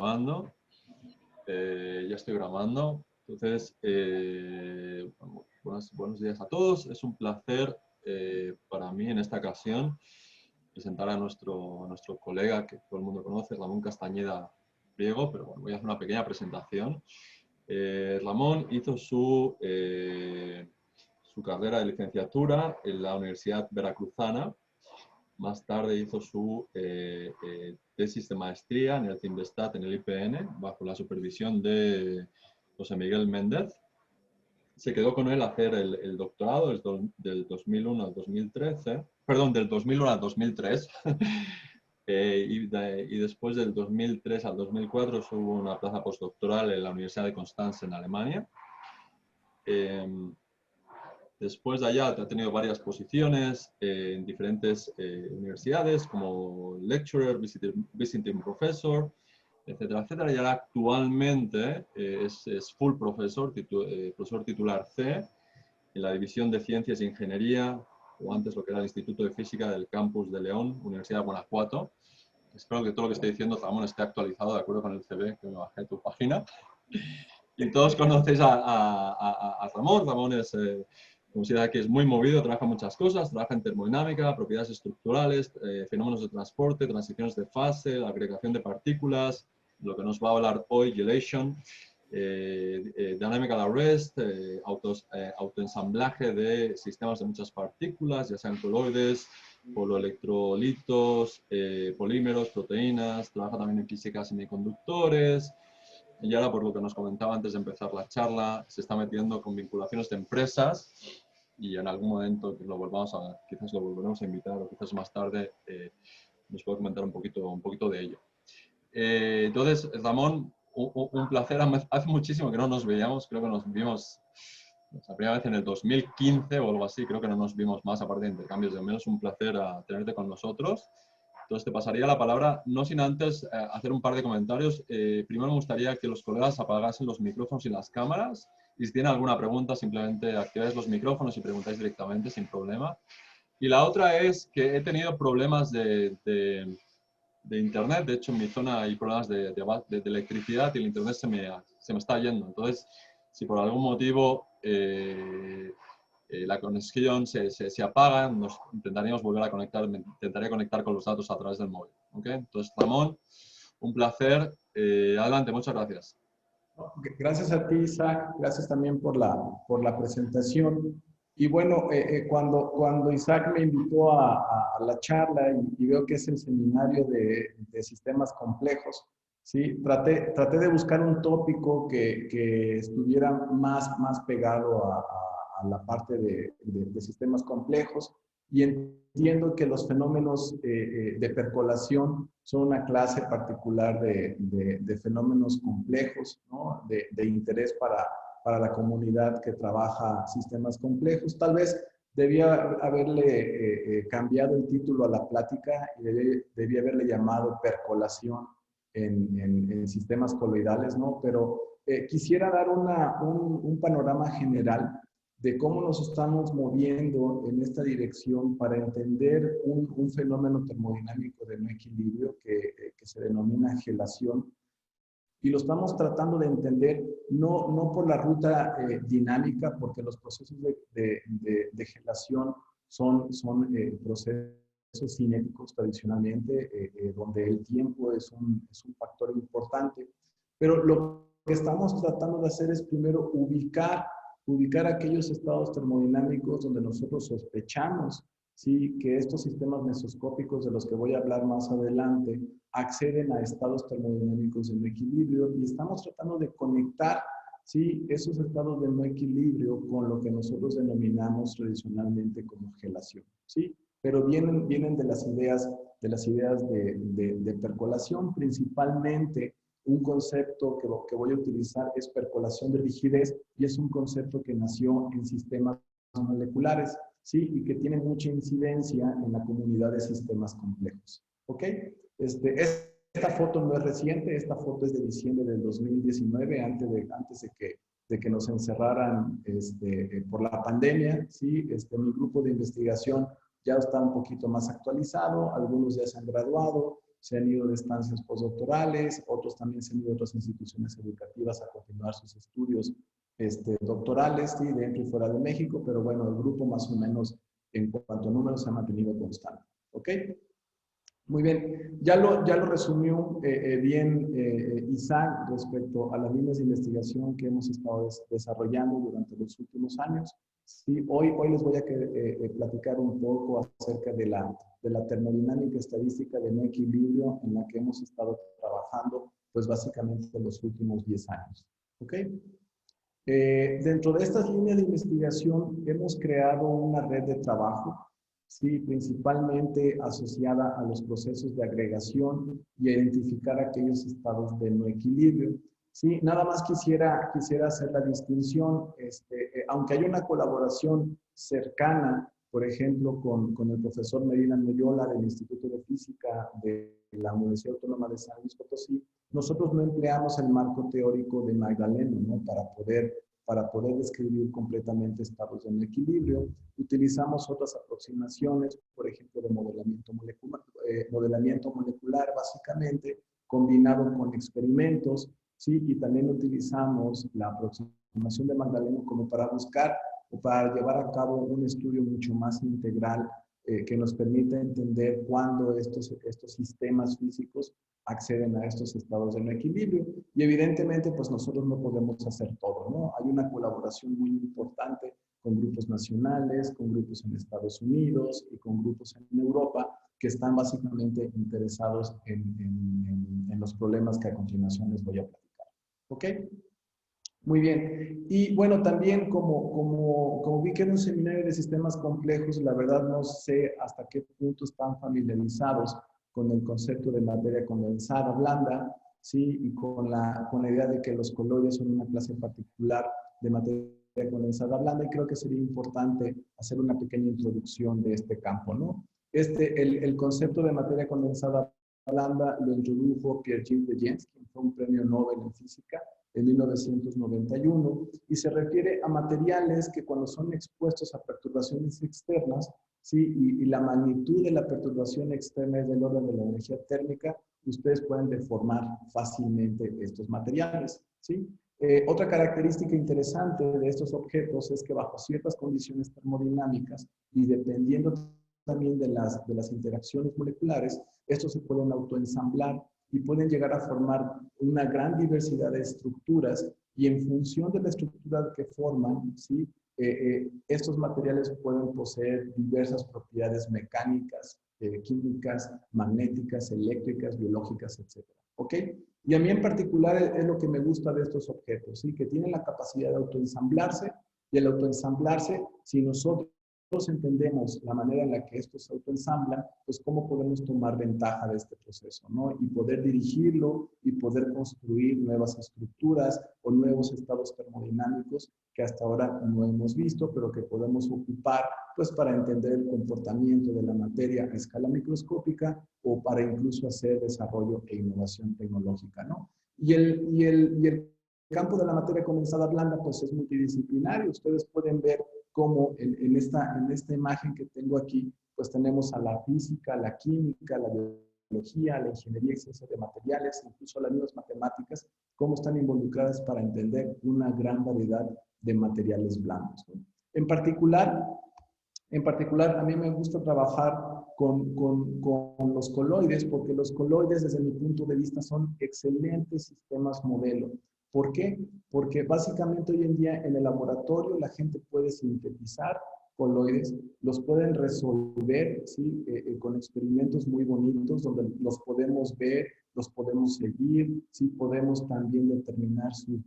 grabando. Ya estoy grabando. Entonces, buenos días a todos. Es un placer para mí en esta ocasión presentar a nuestro colega que todo el mundo conoce, Ramón Castañeda Priego, pero bueno, voy a hacer una pequeña presentación. Ramón hizo su carrera de licenciatura en la Universidad Veracruzana. Más tarde hizo su tesis de maestría en el CIMVESTAT, en el IPN, bajo la supervisión de José Miguel Méndez. Se quedó con él a hacer el doctorado del 2001 al 2013, perdón, del 2001 al 2003. Y después del 2003 al 2004 hubo una plaza postdoctoral en la Universidad de Constanza, en Alemania. Después de allá ha tenido varias posiciones en diferentes universidades, como lecturer, visiting professor, etcétera, etcétera. Y ahora actualmente es full profesor, profesor titular C, en la División de Ciencias e Ingeniería, o antes lo que era el Instituto de Física del Campus de León, Universidad de Guanajuato. Espero que todo lo que estoy diciendo, Ramón, esté actualizado de acuerdo con el CV que me bajé de tu página. Y todos conocéis a Ramón. Ramón es... considera que es muy movido, trabaja muchas cosas, trabaja en termodinámica, propiedades estructurales, fenómenos de transporte, transiciones de fase, la agregación de partículas, lo que nos va a hablar hoy, gelation, dynamical arrest, autoensamblaje de sistemas de muchas partículas, ya sean coloides, poloelectrolitos, polímeros, proteínas, trabaja también en física semiconductores. Y ahora, por lo que nos comentaba antes de empezar la charla, se está metiendo con vinculaciones de empresas y en algún momento que quizás lo volveremos a invitar o quizás más tarde nos puede comentar un poquito de ello. Entonces, Ramón, un placer. Hace muchísimo que no nos veíamos, creo que nos vimos la primera vez en el 2015 o algo así, creo que no nos vimos más aparte de intercambios de menos. Un placer tenerte con nosotros. Entonces te pasaría la palabra, no sin antes hacer un par de comentarios. Primero me gustaría que los colegas apagasen los micrófonos y las cámaras. Y si tienen alguna pregunta, simplemente activáis los micrófonos y preguntáis directamente sin problema. Y la otra es que he tenido problemas de internet. De hecho, en mi zona hay problemas de electricidad y el internet se me está yendo. Entonces, si por algún motivo la conexión se apaga, nos intentaríamos volver a conectar, me intentaría conectar con los datos a través del móvil. ¿Okay? Entonces, Ramón, un placer. Adelante, muchas gracias. Gracias a ti, Isaac. Gracias también por la presentación. Y bueno, cuando Isaac me invitó a la charla y veo que es el seminario de sistemas complejos, ¿sí? Traté de buscar un tópico que estuviera más pegado a la parte de sistemas complejos, y entiendo que los fenómenos de percolación son una clase particular de fenómenos complejos, ¿no? de interés para la comunidad que trabaja sistemas complejos. Tal vez debía haberle cambiado el título a la plática y debía haberle llamado percolación en sistemas coloidales, ¿no? Pero quisiera dar un panorama general de cómo nos estamos moviendo en esta dirección para entender un fenómeno termodinámico de no equilibrio que se denomina gelación. Y lo estamos tratando de entender no por la ruta dinámica, porque los procesos de gelación son procesos cinéticos tradicionalmente, donde el tiempo es un factor importante. Pero lo que estamos tratando de hacer es primero ubicar aquellos estados termodinámicos donde nosotros sospechamos, ¿sí?, que estos sistemas mesoscópicos, de los que voy a hablar más adelante, acceden a estados termodinámicos de no equilibrio, y estamos tratando de conectar, ¿sí?, esos estados de no equilibrio con lo que nosotros denominamos tradicionalmente como gelación, ¿sí? Pero vienen de las ideas de percolación. Principalmente un concepto que voy a utilizar es percolación de rigidez, y es un concepto que nació en sistemas moleculares, ¿sí?, y que tiene mucha incidencia en la comunidad de sistemas complejos. ¿Ok? Esta foto no es reciente, esta foto es de diciembre del 2019, antes de que nos encerraran por la pandemia, ¿sí? Mi grupo de investigación ya está un poquito más actualizado, algunos ya se han graduado, se han ido de estancias postdoctorales, otros también se han ido a otras instituciones educativas a continuar sus estudios doctorales, ¿sí? Dentro y fuera de México, pero bueno, el grupo más o menos en cuanto a números se ha mantenido constante. ¿Ok? Muy bien, ya lo resumió bien Isaac respecto a las líneas de investigación que hemos estado desarrollando durante los últimos años. Sí, hoy les voy a platicar un poco acerca de la termodinámica estadística de no equilibrio en la que hemos estado trabajando, pues básicamente en los últimos 10 años. ¿Ok? Dentro de estas líneas de investigación hemos creado una red de trabajo, sí, principalmente asociada a los procesos de agregación y a identificar aquellos estados de no equilibrio. Sí, nada más quisiera hacer la distinción, aunque hay una colaboración cercana, por ejemplo, con el profesor Medina Noyola del Instituto de Física de la Universidad Autónoma de San Luis Potosí, nosotros no empleamos el marco teórico de Magdaleno, ¿no? Para poder describir completamente estados de no equilibrio. Utilizamos otras aproximaciones, por ejemplo, de modelamiento molecular básicamente, combinado con experimentos, ¿sí? Y también utilizamos la aproximación de Magdaleno como para buscar o para llevar a cabo un estudio mucho más integral que nos permita entender cuándo estos sistemas físicos acceden a estos estados de no equilibrio. Y evidentemente, pues nosotros no podemos hacer todo, ¿no? Hay una colaboración muy importante con grupos nacionales, con grupos en Estados Unidos y con grupos en Europa que están básicamente interesados en los problemas que a continuación les voy a platicar. ¿Ok? Muy bien. Y bueno, también como vi que era un seminario de sistemas complejos, la verdad no sé hasta qué punto están familiarizados con el concepto de materia condensada blanda, ¿sí? Y con la idea de que los coloides son una clase particular de materia condensada blanda, y creo que sería importante hacer una pequeña introducción de este campo, ¿no? El concepto de materia condensada blanda lo introdujo Pierre-Gilles de Gennes, quien fue un premio Nobel en física, en 1991, y se refiere a materiales que cuando son expuestos a perturbaciones externas, ¿sí? Y la magnitud de la perturbación externa es del orden de la energía térmica, ustedes pueden deformar fácilmente estos materiales, ¿sí? Otra característica interesante de estos objetos es que bajo ciertas condiciones termodinámicas y dependiendo también de las interacciones moleculares, estos se pueden autoensamblar y pueden llegar a formar una gran diversidad de estructuras, y en función de la estructura que forman, ¿sí? Estos materiales pueden poseer diversas propiedades mecánicas, químicas, magnéticas, eléctricas, biológicas, etc. ¿Ok? Y a mí en particular es lo que me gusta de estos objetos, ¿sí? Que tienen la capacidad de autoensamblarse, y el autoensamblarse, si nosotros entendemos la manera en la que esto se autoensambla, pues cómo podemos tomar ventaja de este proceso, ¿no? Y poder dirigirlo y poder construir nuevas estructuras o nuevos estados termodinámicos que hasta ahora no hemos visto, pero que podemos ocupar pues para entender el comportamiento de la materia a escala microscópica o para incluso hacer desarrollo e innovación tecnológica, ¿no? Y el campo de la materia condensada blanda pues es multidisciplinario. Ustedes pueden ver cómo en esta imagen que tengo aquí, pues tenemos a la física, la química, la biología, la ingeniería y ciencias de materiales, incluso las mismas matemáticas, cómo están involucradas para entender una gran variedad de materiales blandos, ¿no? En particular, a mí me gusta trabajar con los coloides, porque los coloides, desde mi punto de vista, son excelentes sistemas modelo. ¿Por qué? Porque básicamente hoy en día en el laboratorio la gente puede sintetizar coloides, los pueden resolver, ¿sí? Con experimentos muy bonitos donde los podemos ver, los podemos seguir, ¿sí? Podemos también determinar su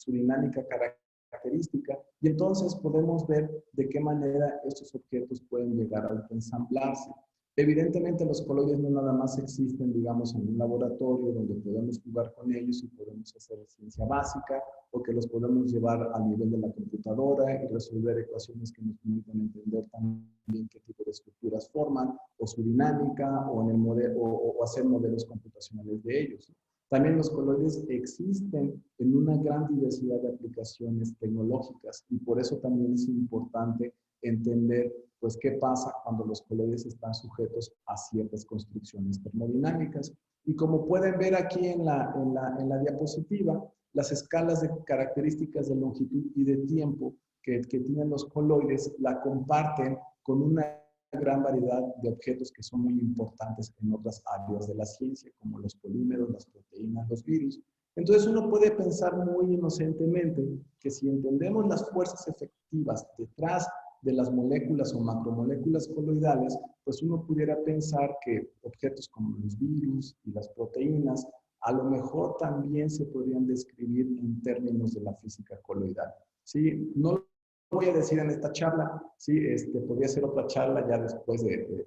dinámica característica, y entonces podemos ver de qué manera estos objetos pueden llegar a autoensamblarse. Evidentemente los coloides no nada más existen, digamos, en un laboratorio donde podemos jugar con ellos y podemos hacer ciencia básica, o que los podemos llevar al nivel de la computadora y resolver ecuaciones que nos permitan entender también qué tipo de estructuras forman, o su dinámica, o, en el modelo, o hacer modelos computacionales de ellos. También los coloides existen en una gran diversidad de aplicaciones tecnológicas, y por eso también es importante entender pues qué pasa cuando los coloides están sujetos a ciertas constricciones termodinámicas. Y como pueden ver aquí en la diapositiva, las escalas de características de longitud y de tiempo que tienen los coloides la comparten con una gran variedad de objetos que son muy importantes en otras áreas de la ciencia, como los polímeros, las proteínas, los virus. Entonces uno puede pensar muy inocentemente que si entendemos las fuerzas efectivas detrás de las moléculas o macromoléculas coloidales, pues uno pudiera pensar que objetos como los virus y las proteínas a lo mejor también se podrían describir en términos de la física coloidal. ¿Sí? No lo voy a decir en esta charla, ¿sí? Podría ser otra charla ya después de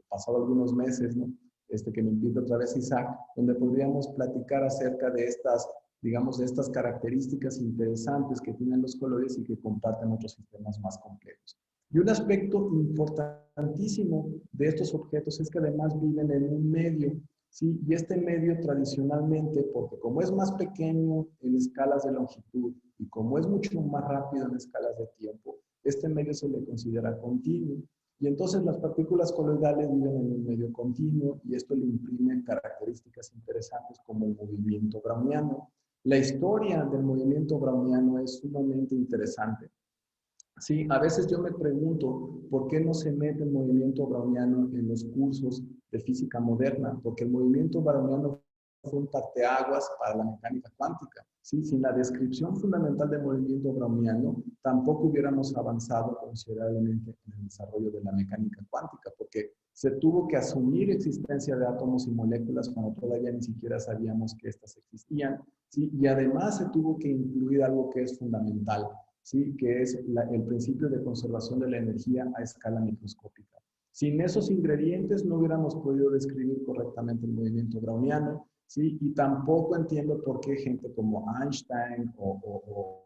pasado algunos meses, ¿no? Que me invita otra vez Isaac, donde podríamos platicar acerca de estas, digamos, de estas características interesantes que tienen los colores y que comparten otros sistemas más complejos. Y un aspecto importantísimo de estos objetos es que además viven en un medio, ¿sí? Y este medio tradicionalmente, porque como es más pequeño en escalas de longitud y como es mucho más rápido en escalas de tiempo, este medio se le considera continuo. Y entonces las partículas coloidales viven en un medio continuo y esto le imprime características interesantes como el movimiento browniano. La historia del movimiento browniano es sumamente interesante. Sí, a veces yo me pregunto por qué no se mete el movimiento browniano en los cursos de física moderna, porque el movimiento browniano fue un parteaguas para la mecánica cuántica. ¿Sí? Sin la descripción fundamental del movimiento browniano, tampoco hubiéramos avanzado considerablemente en el desarrollo de la mecánica cuántica, porque se tuvo que asumir existencia de átomos y moléculas cuando todavía ni siquiera sabíamos que éstas existían, ¿sí? Y además se tuvo que incluir algo que es fundamental, ¿sí? Que es el principio de conservación de la energía a escala microscópica. Sin esos ingredientes no hubiéramos podido describir correctamente el movimiento browniano, ¿sí? Y tampoco entiendo por qué gente como Einstein o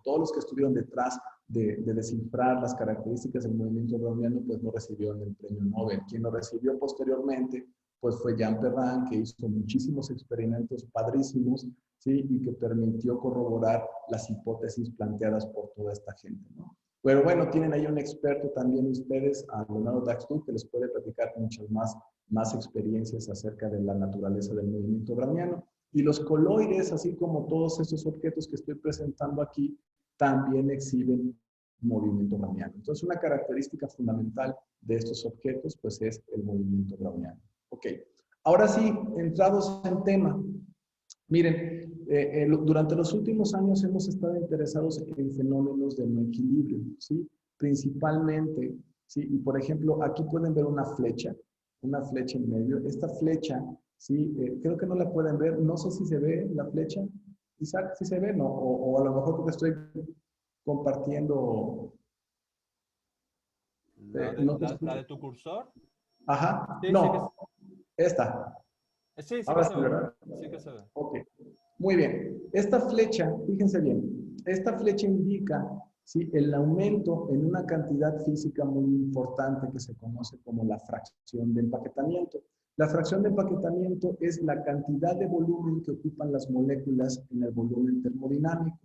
todos los que estuvieron detrás de descifrar las características del movimiento browniano, pues no recibieron el premio Nobel. Quien lo recibió posteriormente, pues fue Jean Perrin, que hizo muchísimos experimentos padrísimos, ¿sí? Y que permitió corroborar las hipótesis planteadas por toda esta gente, ¿no? Pero bueno, tienen ahí un experto también ustedes, a Leonardo Daxton, que les puede platicar muchas más experiencias acerca de la naturaleza del movimiento browniano. Y los coloides, así como todos estos objetos que estoy presentando aquí, también exhiben movimiento browniano. Entonces, una característica fundamental de estos objetos, pues, es el movimiento browniano. Ok, ahora sí, entrados en tema. Miren, durante los últimos años hemos estado interesados en fenómenos de no equilibrio, ¿sí? Principalmente, ¿sí? Y por ejemplo, aquí pueden ver una flecha en medio. Esta flecha, ¿sí? Creo que no la pueden ver, no sé si se ve la flecha. Isaac, ¿sí se ve? No, o a lo mejor porque estoy compartiendo. No ¿La de tu cursor? Ajá, Sí, sí que, no, esta. sí, sí que Ahora se sí, ve. ¿verdad? Sí que se ve. Ok, muy bien. Esta flecha, fíjense bien, esta flecha indica, ¿sí? El aumento en una cantidad física muy importante que se conoce como la fracción de empaquetamiento. La fracción de empaquetamiento es la cantidad de volumen que ocupan las moléculas en el volumen termodinámico.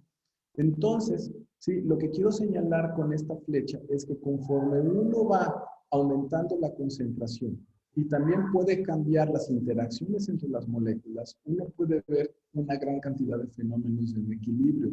Entonces, ¿sí? Lo que quiero señalar con esta flecha es que conforme uno va aumentando la concentración y también puede cambiar las interacciones entre las moléculas, uno puede ver una gran cantidad de fenómenos de equilibrio.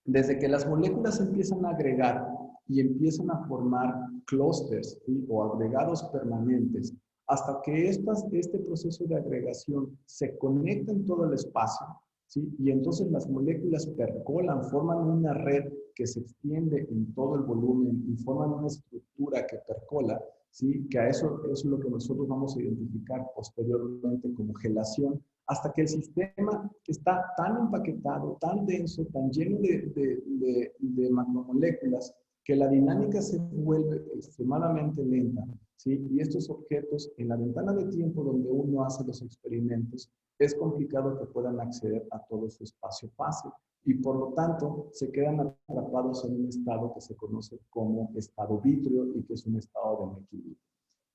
Desde que las moléculas empiezan a agregar y empiezan a formar clústeres, ¿sí? O agregados permanentes, hasta que este proceso de agregación se conecta en todo el espacio, ¿sí? Y entonces las moléculas percolan, forman una red que se extiende en todo el volumen y forman una estructura que percola, ¿sí? Que a eso es lo que nosotros vamos a identificar posteriormente como gelación, hasta que el sistema está tan empaquetado, tan denso, tan lleno de macromoléculas, que la dinámica se vuelve extremadamente lenta, ¿sí? Y estos objetos, en la ventana de tiempo donde uno hace los experimentos, es complicado que puedan acceder a todo su espacio-fase y por lo tanto se quedan atrapados en un estado que se conoce como estado vítreo y que es un estado de no equilibrio.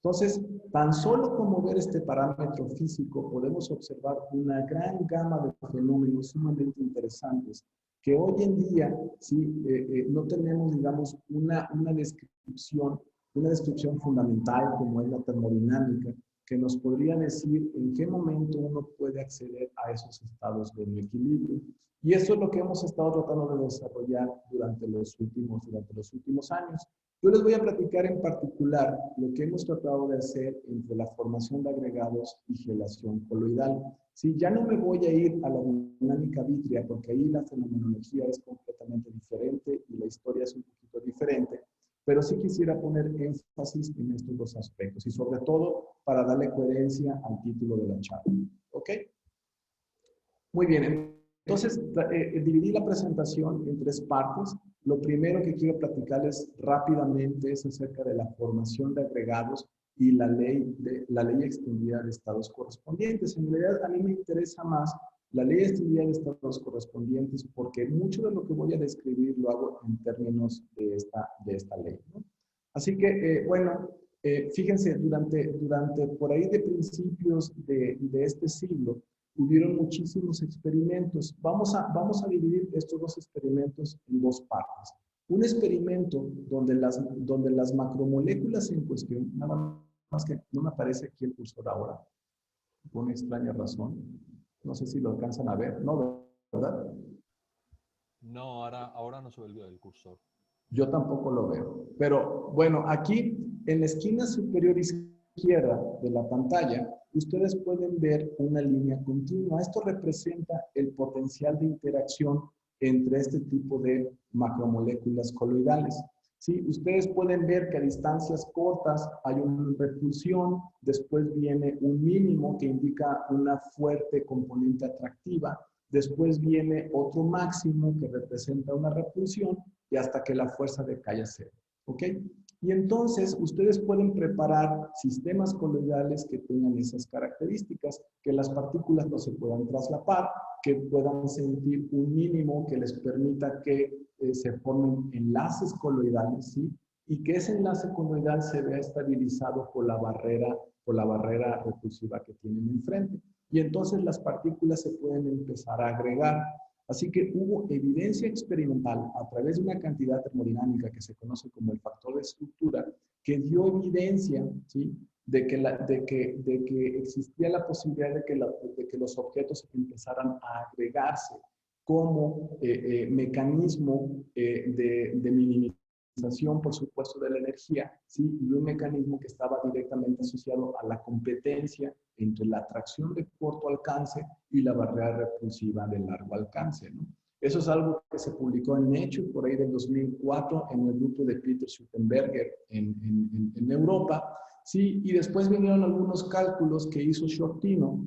Entonces, tan solo como ver este parámetro físico, podemos observar una gran gama de fenómenos sumamente interesantes que hoy en día ¿sí? No tenemos, digamos, una descripción fundamental como es la termodinámica, que nos podría decir en qué momento uno puede acceder a esos estados de equilibrio. Y eso es lo que hemos estado tratando de desarrollar durante los últimos años. Yo les voy a platicar en particular lo que hemos tratado de hacer entre la formación de agregados y gelación coloidal. Sí, ya no me voy a ir a la dinámica vítrea porque ahí la fenomenología es completamente diferente y la historia es un poquito diferente, pero sí quisiera poner énfasis en estos dos aspectos y sobre todo para darle coherencia al título de la charla. ¿Ok? Muy bien, entonces dividí la presentación en tres partes. Lo primero que quiero platicarles rápidamente es acerca de la formación de agregados y la ley extendida de estados correspondientes. En realidad, a mí me interesa más la ley extendida de estados correspondientes porque mucho de lo que voy a describir lo hago en términos de esta ley, ¿no? Así que, bueno, fíjense, durante por ahí de principios de este siglo, hubieron muchísimos experimentos. Vamos a dividir estos dos experimentos en dos partes. Un experimento donde las macromoléculas en cuestión, nada más que no me aparece aquí el cursor ahora, por una extraña razón. No sé si lo alcanzan a ver, ¿no? ¿Verdad? No, ahora no se ve el cursor. Yo tampoco lo veo. Pero bueno, aquí en la esquina superior izquierda de la pantalla, ustedes pueden ver una línea continua. Esto representa el potencial de interacción entre este tipo de macromoléculas coloidales. ¿Sí? Ustedes pueden ver que a distancias cortas hay una repulsión, después viene un mínimo que indica una fuerte componente atractiva, después viene otro máximo que representa una repulsión y hasta que la fuerza decae a cero. ¿Ok? Y entonces ustedes pueden preparar sistemas coloidales que tengan esas características, que las partículas no se puedan traslapar, que puedan sentir un mínimo que les permita que se formen enlaces coloidales, ¿sí? Y que ese enlace coloidal se vea estabilizado por la barrera repulsiva que tienen enfrente. Y entonces las partículas se pueden empezar a agregar. Así que hubo evidencia experimental a través de una cantidad termodinámica que se conoce como el factor de estructura, que dio evidencia, ¿sí?, de que existía la posibilidad de que los objetos empezaran a agregarse como mecanismo de minimización, por supuesto, de la energía, ¿sí? Y un mecanismo que estaba directamente asociado a la competencia entre la atracción de corto alcance y la barrera repulsiva de largo alcance, ¿no? Eso es algo que se publicó en Nature por ahí del 2004 en el grupo de Peter Schuttenberger en Europa, ¿sí? Y después vinieron algunos cálculos que hizo Shortino,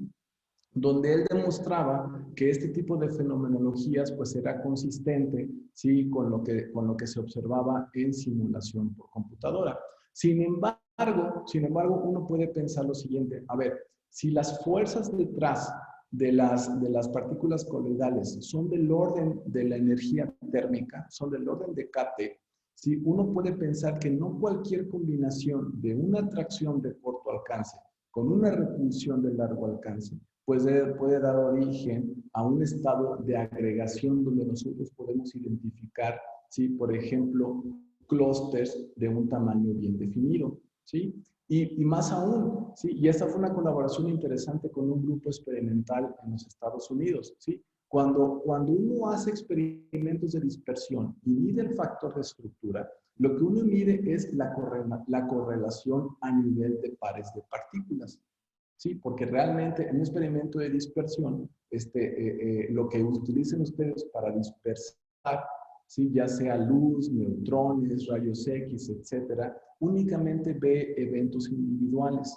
donde él demostraba que este tipo de fenomenologías pues era consistente, ¿sí?, con lo que se observaba en simulación por computadora. Sin embargo, uno puede pensar lo siguiente: a ver, si las fuerzas detrás de las partículas coloidales son del orden de la energía térmica, son del orden de kT, ¿sí?, uno puede pensar que no cualquier combinación de una atracción de corto alcance con una repulsión de largo alcance pues puede dar origen a un estado de agregación donde nosotros podemos identificar, ¿sí?, por ejemplo, clústeres de un tamaño bien definido, ¿sí? Y más aún, ¿sí? Y esta fue una colaboración interesante con un grupo experimental en los Estados Unidos, ¿sí? Cuando uno hace experimentos de dispersión y mide el factor de estructura, lo que uno mide es la correlación a nivel de pares de partículas. Sí, porque realmente en un experimento de dispersión, lo que utilicen ustedes para dispersar, ¿sí?, ya sea luz, neutrones, rayos X, etcétera, únicamente ve eventos individuales.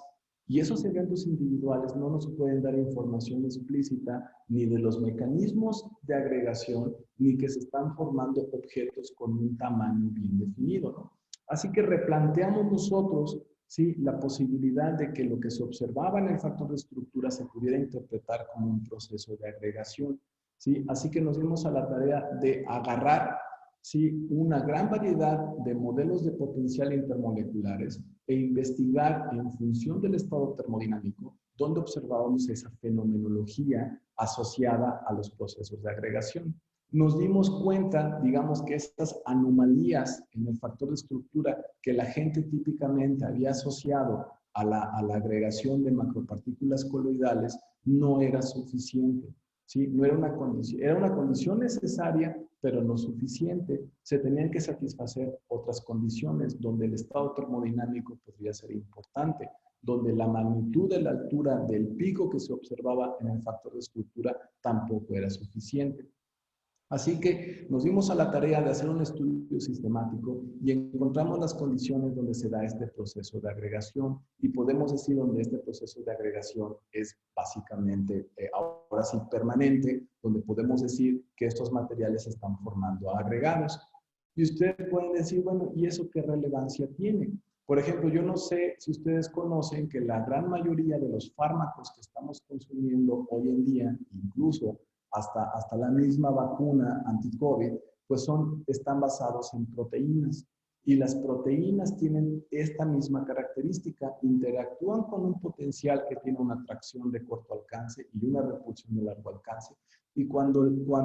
Y esos eventos individuales no nos pueden dar información explícita ni de los mecanismos de agregación, ni que se están formando objetos con un tamaño bien definido, ¿no? Así que replanteamos nosotros, ¿sí?, la posibilidad de que lo que se observaba en el factor de estructura se pudiera interpretar como un proceso de agregación, ¿sí? Así que nos dimos a la tarea de agarrar, ¿sí?, una gran variedad de modelos de potencial intermoleculares e investigar en función del estado termodinámico donde observábamos esa fenomenología asociada a los procesos de agregación. nos dimos cuenta, digamos, que estas anomalías en el factor de estructura que la gente típicamente había asociado a la agregación de macropartículas coloidales no era suficiente, ¿sí? No era una condición necesaria, pero no suficiente. Se tenían que satisfacer otras condiciones donde el estado termodinámico podría ser importante, donde la magnitud de la altura del pico que se observaba en el factor de estructura tampoco era suficiente. Así que nos dimos a la tarea de hacer un estudio sistemático y encontramos las condiciones donde se da este proceso de agregación y podemos decir donde este proceso de agregación es básicamente, ahora sí, permanente, donde podemos decir que estos materiales se están formando agregados. Y ustedes pueden decir, bueno, ¿y eso qué relevancia tiene? Por ejemplo, yo no sé si ustedes conocen que la gran mayoría de los fármacos que estamos consumiendo hoy en día, incluso hasta la misma vacuna anti-COVID, pues están basados en proteínas. Y las proteínas tienen esta misma característica, interactúan con un potencial que tiene una atracción de corto alcance y una repulsión de largo alcance. Y cuando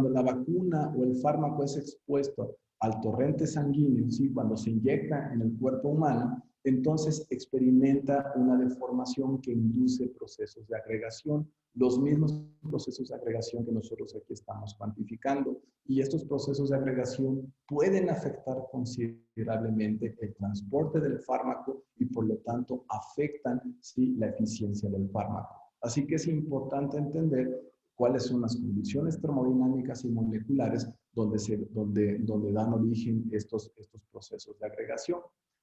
la vacuna o el fármaco es expuesto al torrente sanguíneo, ¿sí? Cuando se inyecta en el cuerpo humano, entonces experimenta una deformación que induce procesos de agregación, los mismos procesos de agregación que nosotros aquí estamos cuantificando. Y estos procesos de agregación pueden afectar considerablemente el transporte del fármaco y por lo tanto afectan, ¿sí?, la eficiencia del fármaco. Así que es importante entender cuáles son las condiciones termodinámicas y moleculares donde dan origen estos procesos de agregación.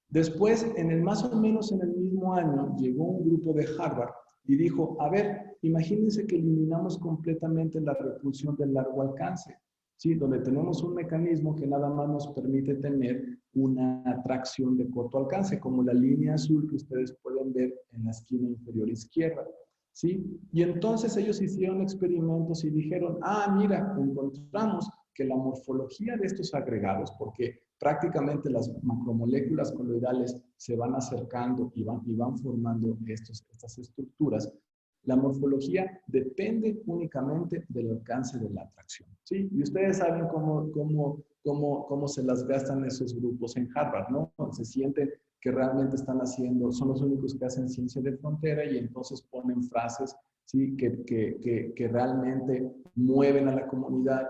Después, más o menos en el mismo año, llegó un grupo de Harvard y dijo, a ver, imagínense que eliminamos completamente la repulsión del largo alcance, ¿sí? Donde tenemos un mecanismo que nada más nos permite tener una atracción de corto alcance, como la línea azul que ustedes pueden ver en la esquina inferior izquierda, ¿sí? Y entonces ellos hicieron experimentos y dijeron, mira, encontramos que la morfología de estos agregados, porque prácticamente las macromoléculas coloidales se van acercando y van formando estas estructuras, la morfología depende únicamente del alcance de la atracción, ¿sí? Y ustedes saben cómo se las gastan esos grupos en Harvard, ¿no? Se sienten que realmente son los únicos que hacen ciencia de frontera y entonces ponen frases, ¿sí?, que realmente mueven a la comunidad,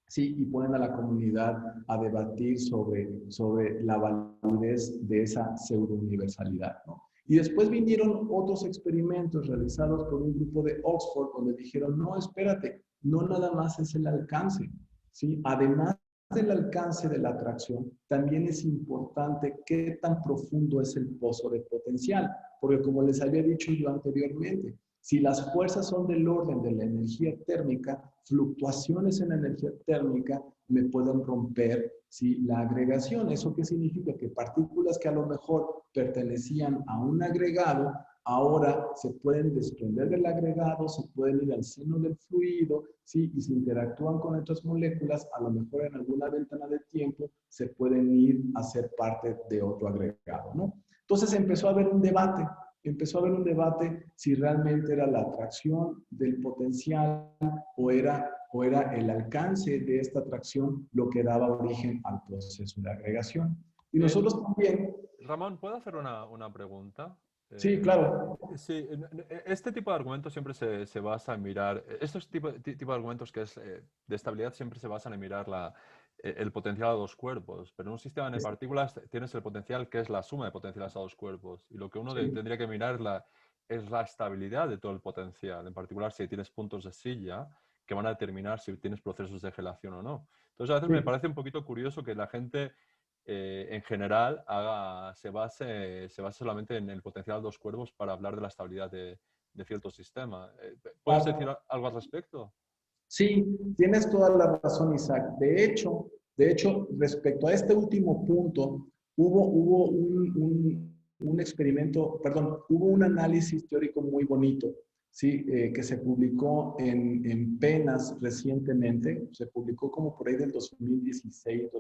sí, y ponen a la comunidad a debatir sobre la validez de esa pseudo-universalidad, ¿no? Y después vinieron otros experimentos realizados por un grupo de Oxford donde dijeron, no, espérate, no nada más es el alcance, ¿sí? Además del alcance de la atracción, también es importante qué tan profundo es el pozo de potencial, porque como les había dicho yo anteriormente, si las fuerzas son del orden de la energía térmica, fluctuaciones en la energía térmica me pueden romper, ¿sí?, la agregación. ¿Eso qué significa? Que partículas que a lo mejor pertenecían a un agregado, ahora se pueden desprender del agregado, se pueden ir al seno del fluido, ¿sí?, y si interactúan con otras moléculas, a lo mejor en alguna ventana de tiempo se pueden ir a ser parte de otro agregado, ¿no? Entonces empezó a haber un debate si realmente era la atracción del potencial o era el alcance de esta atracción lo que daba origen al proceso de agregación. Y nosotros también... Ramón, ¿puedo hacer una pregunta? Sí, claro. Sí, este tipo de argumentos siempre se basa en mirar, estos tipo de argumentos que es de estabilidad siempre se basan en mirar el potencial a dos cuerpos, pero en un sistema de partículas tienes el potencial que es la suma de potenciales a dos cuerpos, y lo que uno tendría que mirar es la estabilidad de todo el potencial, en particular si tienes puntos de silla que van a determinar si tienes procesos de gelación o no. Entonces a veces me parece un poquito curioso que la gente en general se base solamente en el potencial de dos cuerpos para hablar de la estabilidad de cierto sistema. ¿Puedes decir algo al respecto? Sí, tienes toda la razón, Isaac. De hecho, respecto a este último punto, hubo un experimento, perdón, hubo un análisis teórico muy bonito, ¿sí? Que se publicó en PNAS recientemente, se publicó como por ahí del 2016,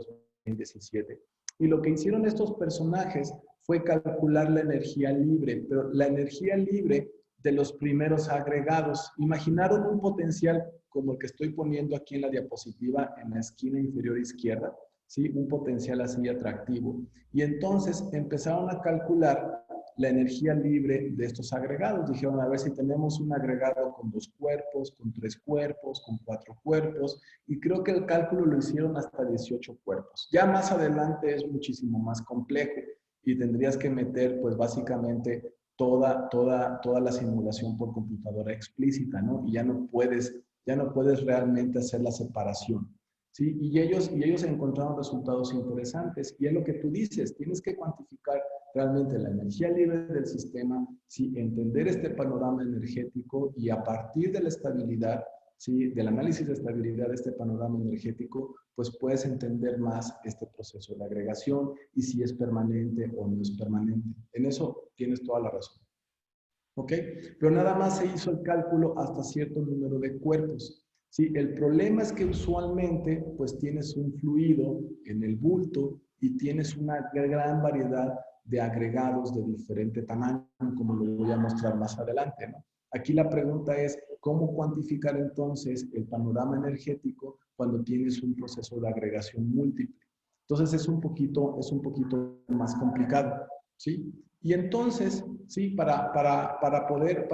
2017. Y lo que hicieron estos personajes fue calcular la energía libre, pero la energía libre de los primeros agregados. Imaginaron un potencial como el que estoy poniendo aquí en la diapositiva en la esquina inferior izquierda, ¿sí? Un potencial así atractivo. Y entonces empezaron a calcular la energía libre de estos agregados. Dijeron, a ver si tenemos un agregado con 2 cuerpos, con 3 cuerpos, con 4 cuerpos, y creo que el cálculo lo hicieron hasta 18 cuerpos. Ya más adelante es muchísimo más complejo y tendrías que meter, pues básicamente, toda la simulación por computadora explícita, ¿no? Y ya no puedes realmente hacer la separación. ¿Sí? Y ellos encontraron resultados interesantes. Y es lo que tú dices, tienes que cuantificar realmente la energía libre del sistema, ¿sí? Entender este panorama energético y a partir de la estabilidad, ¿sí? Del análisis de estabilidad de este panorama energético, pues puedes entender más este proceso de agregación y si es permanente o no es permanente. En eso tienes toda la razón. ¿Ok? Pero nada más se hizo el cálculo hasta cierto número de cuerpos. ¿Sí? El problema es que usualmente pues tienes un fluido en el bulto y tienes una gran variedad de agregados de diferente tamaño, como lo voy a mostrar más adelante, ¿no? Aquí la pregunta es, ¿cómo cuantificar entonces el panorama energético cuando tienes un proceso de agregación múltiple? Entonces es un poquito más complicado, ¿sí? Y entonces, sí, para poder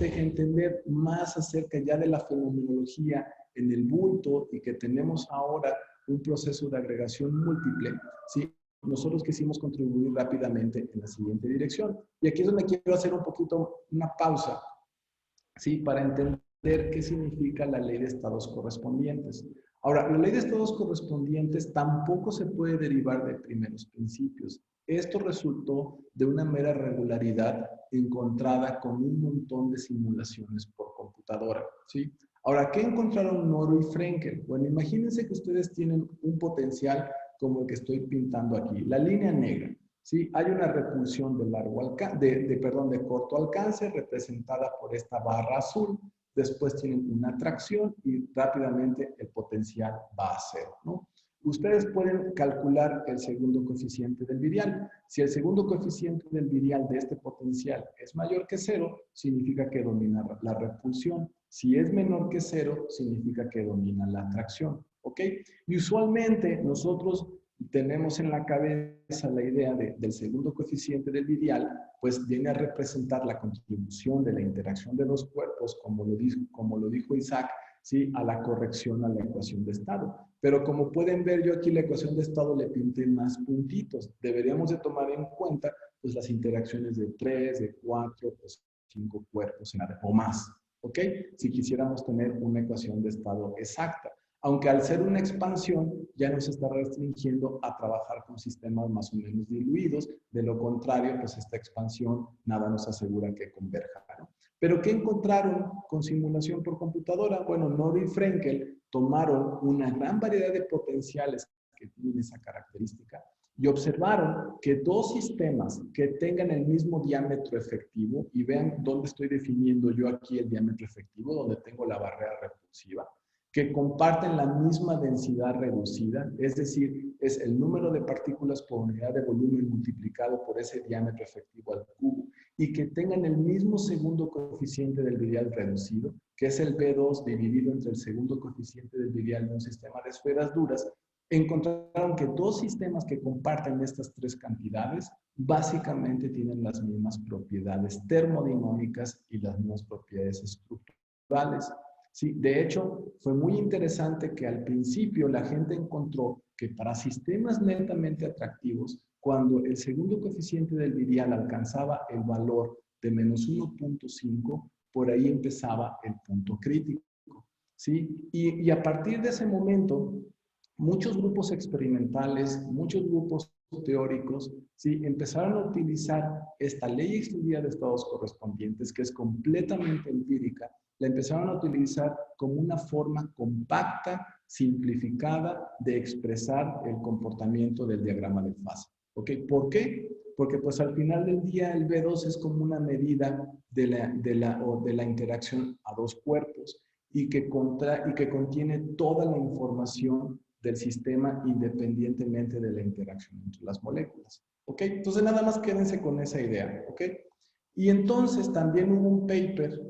entender más acerca ya de la fenomenología en el bulto y que tenemos ahora un proceso de agregación múltiple, sí, nosotros quisimos contribuir rápidamente en la siguiente dirección. Y aquí es donde quiero hacer un poquito una pausa, sí, para entender qué significa la ley de estados correspondientes. Ahora, la ley de estados correspondientes tampoco se puede derivar de primeros principios. Esto resultó de una mera regularidad encontrada con un montón de simulaciones por computadora, ¿sí? Ahora, ¿qué encontraron Noro y Frenkel? Bueno, imagínense que ustedes tienen un potencial como el que estoy pintando aquí, la línea negra. ¿Sí? Hay una repulsión de corto alcance representada por esta barra azul. Después tienen una atracción y rápidamente el potencial va a cero, ¿no? Ustedes pueden calcular el segundo coeficiente del virial. Si el segundo coeficiente del virial de este potencial es mayor que cero, significa que domina la repulsión. Si es menor que cero, significa que domina la atracción, ¿ok? Y usualmente nosotros tenemos en la cabeza la idea del segundo coeficiente del virial, pues viene a representar la contribución de la interacción de los cuerpos, como lo dijo Isaac, ¿sí? A la corrección a la ecuación de estado. Pero como pueden ver, yo aquí la ecuación de estado le pinté más puntitos. Deberíamos de tomar en cuenta pues, las interacciones de 3, de 4, pues, 5 cuerpos o más, ¿ok? Si quisiéramos tener una ecuación de estado exacta. Aunque al ser una expansión ya nos está restringiendo a trabajar con sistemas más o menos diluidos. De lo contrario, pues esta expansión nada nos asegura que converja, ¿no? Pero ¿qué encontraron con simulación por computadora? Bueno, Noro y Frenkel tomaron una gran variedad de potenciales que tienen esa característica y observaron que dos sistemas que tengan el mismo diámetro efectivo, y vean dónde estoy definiendo yo aquí el diámetro efectivo, donde tengo la barrera repulsiva, que comparten la misma densidad reducida, es decir, es el número de partículas por unidad de volumen multiplicado por ese diámetro efectivo al cubo, y que tengan el mismo segundo coeficiente del virial reducido, que es el B2 dividido entre el segundo coeficiente del virial de un sistema de esferas duras, encontraron que dos sistemas que comparten estas tres cantidades básicamente tienen las mismas propiedades termodinámicas y las mismas propiedades estructurales. Sí, de hecho, fue muy interesante que al principio la gente encontró que para sistemas netamente atractivos, cuando el segundo coeficiente del virial alcanzaba el valor de menos 1.5, por ahí empezaba el punto crítico. ¿Sí? Y a partir de ese momento, muchos grupos experimentales, muchos grupos teóricos, ¿sí? Empezaron a utilizar esta ley extendida de estados correspondientes, que es completamente empírica, la empezaron a utilizar como una forma compacta, simplificada de expresar el comportamiento del diagrama de fase. ¿Ok? ¿Por qué? Porque pues al final del día el B2 es como una medida de la interacción a dos cuerpos y que contiene toda la información del sistema independientemente de la interacción entre las moléculas. ¿Ok? Entonces nada más quédense con esa idea. ¿Ok? Y entonces también hubo un paper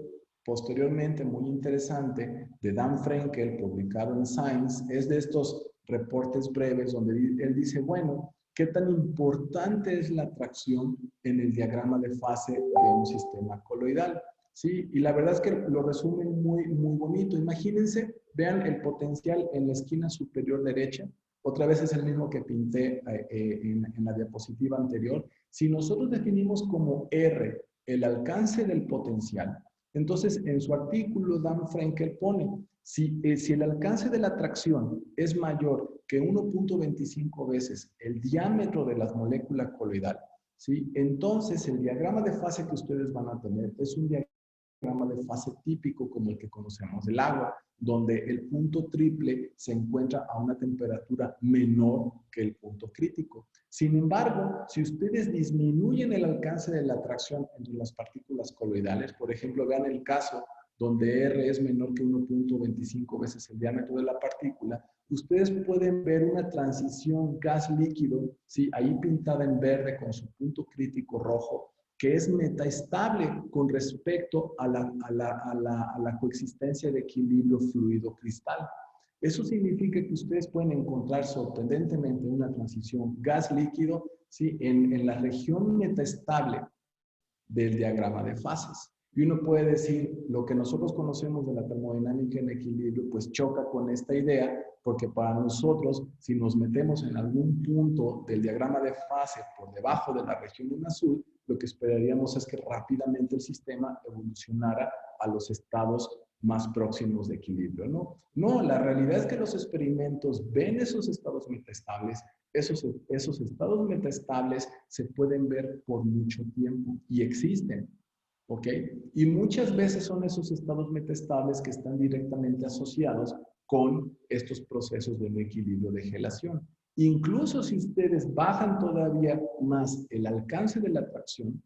posteriormente, muy interesante, de Dan Frenkel, publicado en Science, es de estos reportes breves donde él dice, bueno, ¿qué tan importante es la atracción en el diagrama de fase de un sistema coloidal? Sí, y la verdad es que lo resumen muy bonito. Imagínense, vean el potencial en la esquina superior derecha. Otra vez es el mismo que pinté en la diapositiva anterior. Si nosotros definimos como R el alcance del potencial, entonces en su artículo Dan Frenkel pone, si el alcance de la atracción es mayor que 1.25 veces el diámetro de la molécula coloidal, ¿sí? Entonces el diagrama de fase que ustedes van a tener es un diagrama de fase típico como el que conocemos del agua, donde el punto triple se encuentra a una temperatura menor que el punto crítico. Sin embargo, si ustedes disminuyen el alcance de la atracción entre las partículas coloidales, por ejemplo, vean el caso donde R es menor que 1.25 veces el diámetro de la partícula, ustedes pueden ver una transición gas-líquido, ¿sí? Ahí pintada en verde con su punto crítico rojo, que es metaestable con respecto a la coexistencia de equilibrio fluido-cristal. Eso significa que ustedes pueden encontrar sorprendentemente una transición gas-líquido, ¿sí? en la región metaestable del diagrama de fases. Y uno puede decir, lo que nosotros conocemos de la termodinámica en equilibrio, pues choca con esta idea, porque para nosotros, si nos metemos en algún punto del diagrama de fase por debajo de la región en azul, lo que esperaríamos es que rápidamente el sistema evolucionara a los estados más próximos de equilibrio, ¿no? No, la realidad es que los experimentos ven esos estados metaestables. Esos estados metaestables se pueden ver por mucho tiempo y existen, ¿ok? Y muchas veces son esos estados metaestables que están directamente asociados con estos procesos de no equilibrio de gelación. Incluso si ustedes bajan todavía más el alcance de la atracción,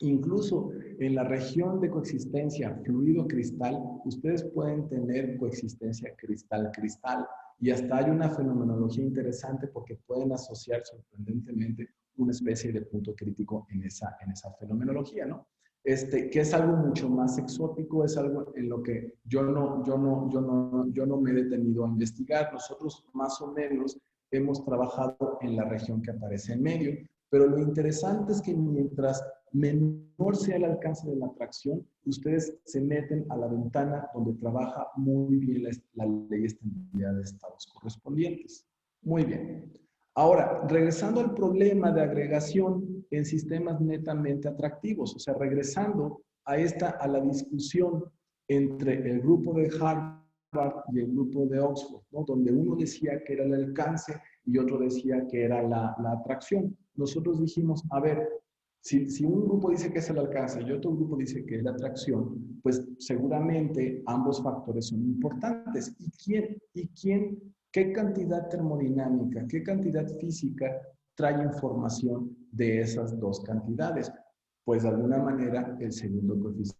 incluso en la región de coexistencia fluido-cristal, ustedes pueden tener coexistencia cristal-cristal. Y hasta hay una fenomenología interesante porque pueden asociar sorprendentemente una especie de punto crítico en esa fenomenología, ¿no? Que es algo mucho más exótico, es algo en lo que yo no me he detenido a investigar. Nosotros más o menos hemos trabajado en la región que aparece en medio, pero lo interesante es que mientras menor sea el alcance de la atracción, ustedes se meten a la ventana donde trabaja muy bien la ley extendida de estados correspondientes. Muy bien. Ahora, regresando al problema de agregación en sistemas netamente atractivos, o sea, regresando a la discusión entre el grupo de Harvard y el grupo de Oxford, ¿no? Donde uno decía que era el alcance y otro decía que era la atracción. Nosotros dijimos, a ver, si un grupo dice que es el alcance y otro grupo dice que es la atracción, pues seguramente ambos factores son importantes. ¿Qué cantidad termodinámica, qué cantidad física trae información de esas dos cantidades? Pues de alguna manera el segundo coeficiente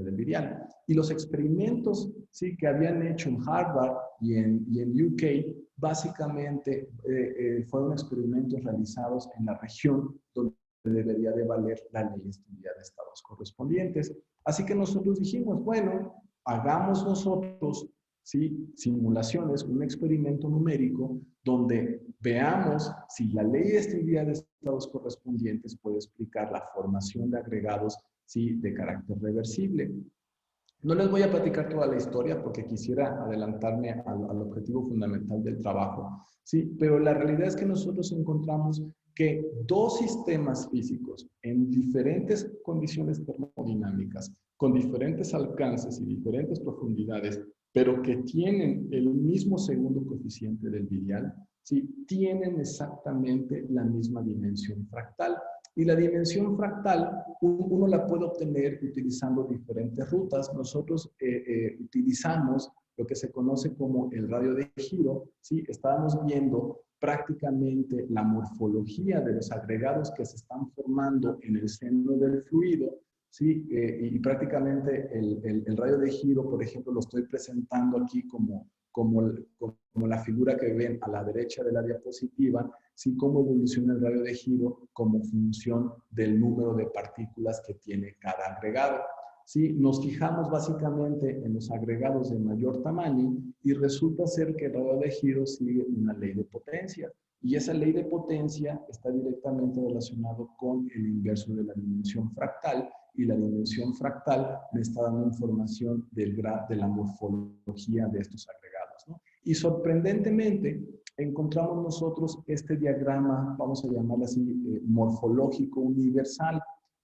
del virial. Y los experimentos, ¿sí?, que habían hecho en Harvard y en UK, básicamente fueron experimentos realizados en la región donde debería de valer la ley extendida de estados correspondientes. Así que nosotros dijimos, bueno, hagamos nosotros, ¿sí?, simulaciones, un experimento numérico donde veamos si la ley extendida de estados correspondientes puede explicar la formación de agregados, ¿sí?, de carácter reversible. No les voy a platicar toda la historia porque quisiera adelantarme al objetivo fundamental del trabajo, ¿sí? Pero la realidad es que nosotros encontramos que dos sistemas físicos en diferentes condiciones termodinámicas, con diferentes alcances y diferentes profundidades, pero que tienen el mismo segundo coeficiente del virial, ¿sí?, tienen exactamente la misma dimensión fractal. Y la dimensión fractal uno la puede obtener utilizando diferentes rutas. Nosotros utilizamos lo que se conoce como el radio de giro, ¿sí? Estábamos viendo prácticamente la morfología de los agregados que se están formando en el seno del fluido, ¿sí? Y prácticamente el radio de giro, por ejemplo, lo estoy presentando aquí como la figura que ven a la derecha de la diapositiva, ¿sí?, cómo evoluciona el radio de giro como función del número de partículas que tiene cada agregado. ¿sí? Nos fijamos básicamente en los agregados de mayor tamaño y resulta ser que el radio de giro sigue una ley de potencia. Y esa ley de potencia está directamente relacionado con el inverso de la dimensión fractal, y la dimensión fractal me está dando información de la morfología de estos agregados, ¿no? Y sorprendentemente encontramos nosotros este diagrama, vamos a llamarlo así, morfológico universal,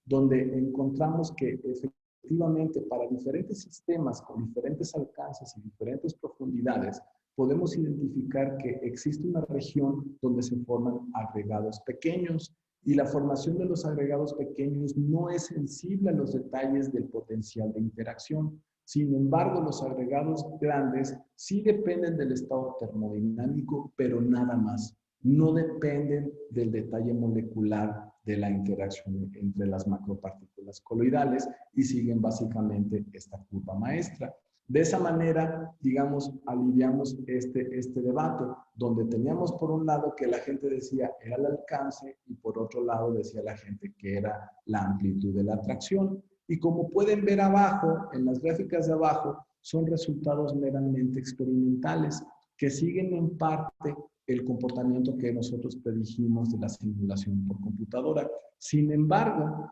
donde encontramos que efectivamente para diferentes sistemas con diferentes alcances y diferentes profundidades, podemos identificar que existe una región donde se forman agregados pequeños, y la formación de los agregados pequeños no es sensible a los detalles del potencial de interacción. Sin embargo, los agregados grandes sí dependen del estado termodinámico, pero nada más. No dependen del detalle molecular de la interacción entre las macropartículas coloidales y siguen básicamente esta curva maestra. De esa manera, digamos, aliviamos este debate, donde teníamos por un lado que la gente decía era el alcance y por otro lado decía la gente que era la amplitud de la atracción. Y como pueden ver abajo, en las gráficas de abajo, son resultados meramente experimentales que siguen en parte el comportamiento que nosotros predijimos de la simulación por computadora. Sin embargo,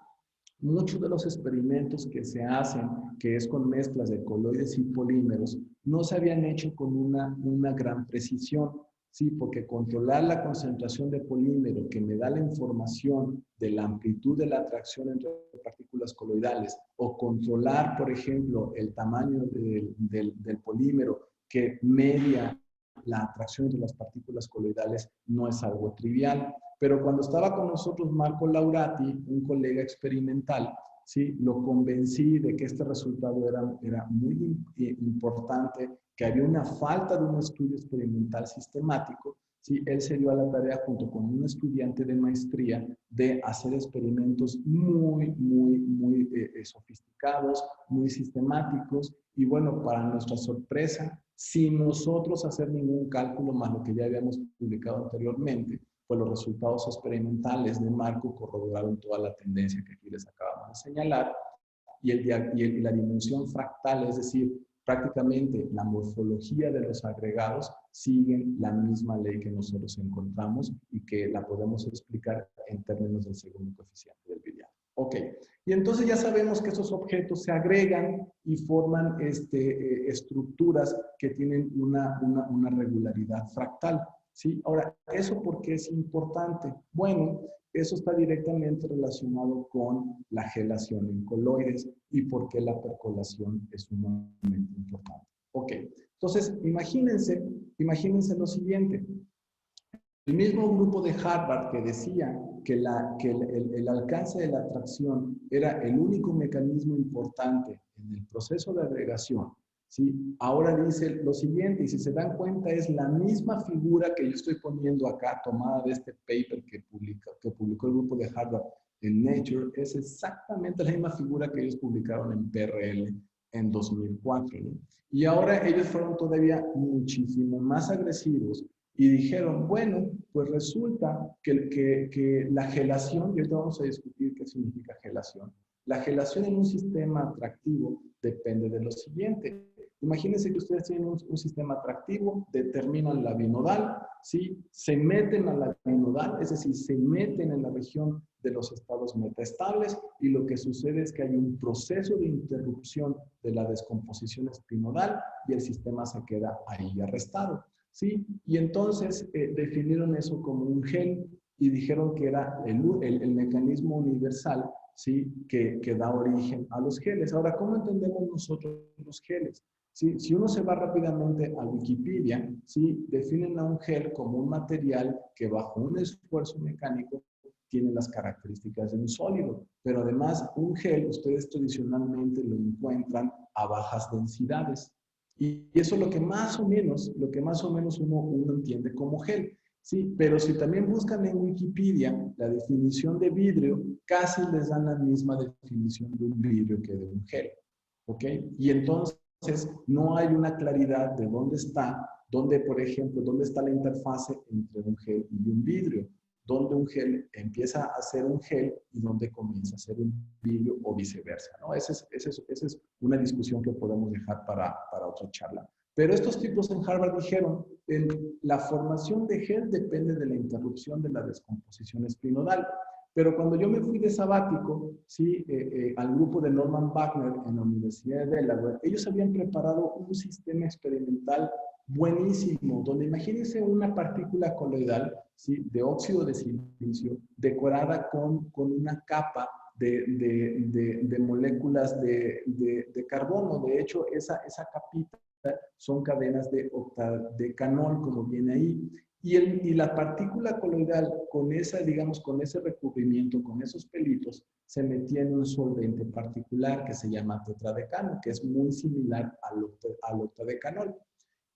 muchos de los experimentos que se hacen, que es con mezclas de coloides y polímeros, no se habían hecho con una gran precisión, ¿sí? Porque controlar la concentración de polímero que me da la información de la amplitud de la atracción entre partículas coloidales, o controlar, por ejemplo, el tamaño del polímero que media la atracción entre las partículas coloidales, no es algo trivial. Pero cuando estaba con nosotros Marco Laurati, un colega experimental, ¿sí? Lo convencí de que este resultado era muy importante, que había una falta de un estudio experimental sistemático, ¿sí? Él se dio a la tarea junto con un estudiante de maestría de hacer experimentos muy sofisticados, muy sistemáticos, y bueno, para nuestra sorpresa, sin nosotros hacer ningún cálculo más lo que ya habíamos publicado anteriormente, pues los resultados experimentales de Marco corroboraron toda la tendencia que aquí les acabamos de señalar, y la dimensión fractal, es decir, prácticamente la morfología de los agregados siguen la misma ley que nosotros encontramos y que la podemos explicar en términos del segundo coeficiente del Viriano. Ok, y entonces ya sabemos que esos objetos se agregan y forman estructuras que tienen una regularidad fractal, ¿sí? Ahora, ¿eso por qué es importante? Bueno, eso está directamente relacionado con la gelación en coloides y por qué la percolación es sumamente importante. Ok, entonces imagínense lo siguiente. El mismo grupo de Harvard que decía que el alcance de la atracción era el único mecanismo importante en el proceso de agregación, ¿sí? Ahora dice lo siguiente, y si se dan cuenta es la misma figura que yo estoy poniendo acá, tomada de este paper que publicó el grupo de Harvard en Nature, es exactamente la misma figura que ellos publicaron en PRL en 2004, ¿no? Y ahora ellos fueron todavía muchísimo más agresivos y dijeron, bueno, pues resulta que la gelación, y ahorita vamos a discutir qué significa gelación. La gelación en un sistema atractivo depende de lo siguiente. Imagínense que ustedes tienen un sistema atractivo, determinan la binodal, ¿sí? Se meten a la binodal, es decir, se meten en la región de los estados metaestables, y lo que sucede es que hay un proceso de interrupción de la descomposición espinodal y el sistema se queda ahí arrestado, ¿sí? Y entonces definieron eso como un gel y dijeron que era el mecanismo universal, ¿sí? que da origen a los geles. Ahora, ¿cómo entendemos nosotros los geles? ¿Sí? Si uno se va rápidamente a Wikipedia, ¿sí? Definen a un gel como un material que bajo un esfuerzo mecánico tiene las características de un sólido, pero además un gel ustedes tradicionalmente lo encuentran a bajas densidades. Y eso es lo que más o menos uno entiende como gel. Sí, pero si también buscan en Wikipedia la definición de vidrio, casi les dan la misma definición de un vidrio que de un gel. ¿Ok? Y entonces no hay una claridad de dónde está, por ejemplo, dónde está la interfase entre un gel y un vidrio. donde un gel empieza a ser un gel y donde comienza a ser un vidrio o viceversa, ¿no? Esa es una discusión que podemos dejar para otra charla. Pero estos tipos en Harvard dijeron, la formación de gel depende de la interrupción de la descomposición espinodal. Pero cuando yo me fui de sabático, ¿sí? Al grupo de Norman Wagner en la Universidad de Delaware, ellos habían preparado un sistema experimental buenísimo, donde imagínense una partícula coloidal, ¿sí? De óxido de silicio decorada con una capa de moléculas de carbono. De hecho, esa capita son cadenas de octadecanol, como viene ahí. Y la partícula coloidal, con esa, digamos, con ese recubrimiento, con esos pelitos, se metía en un solvente particular que se llama tetradecano, que es muy similar al octadecanol.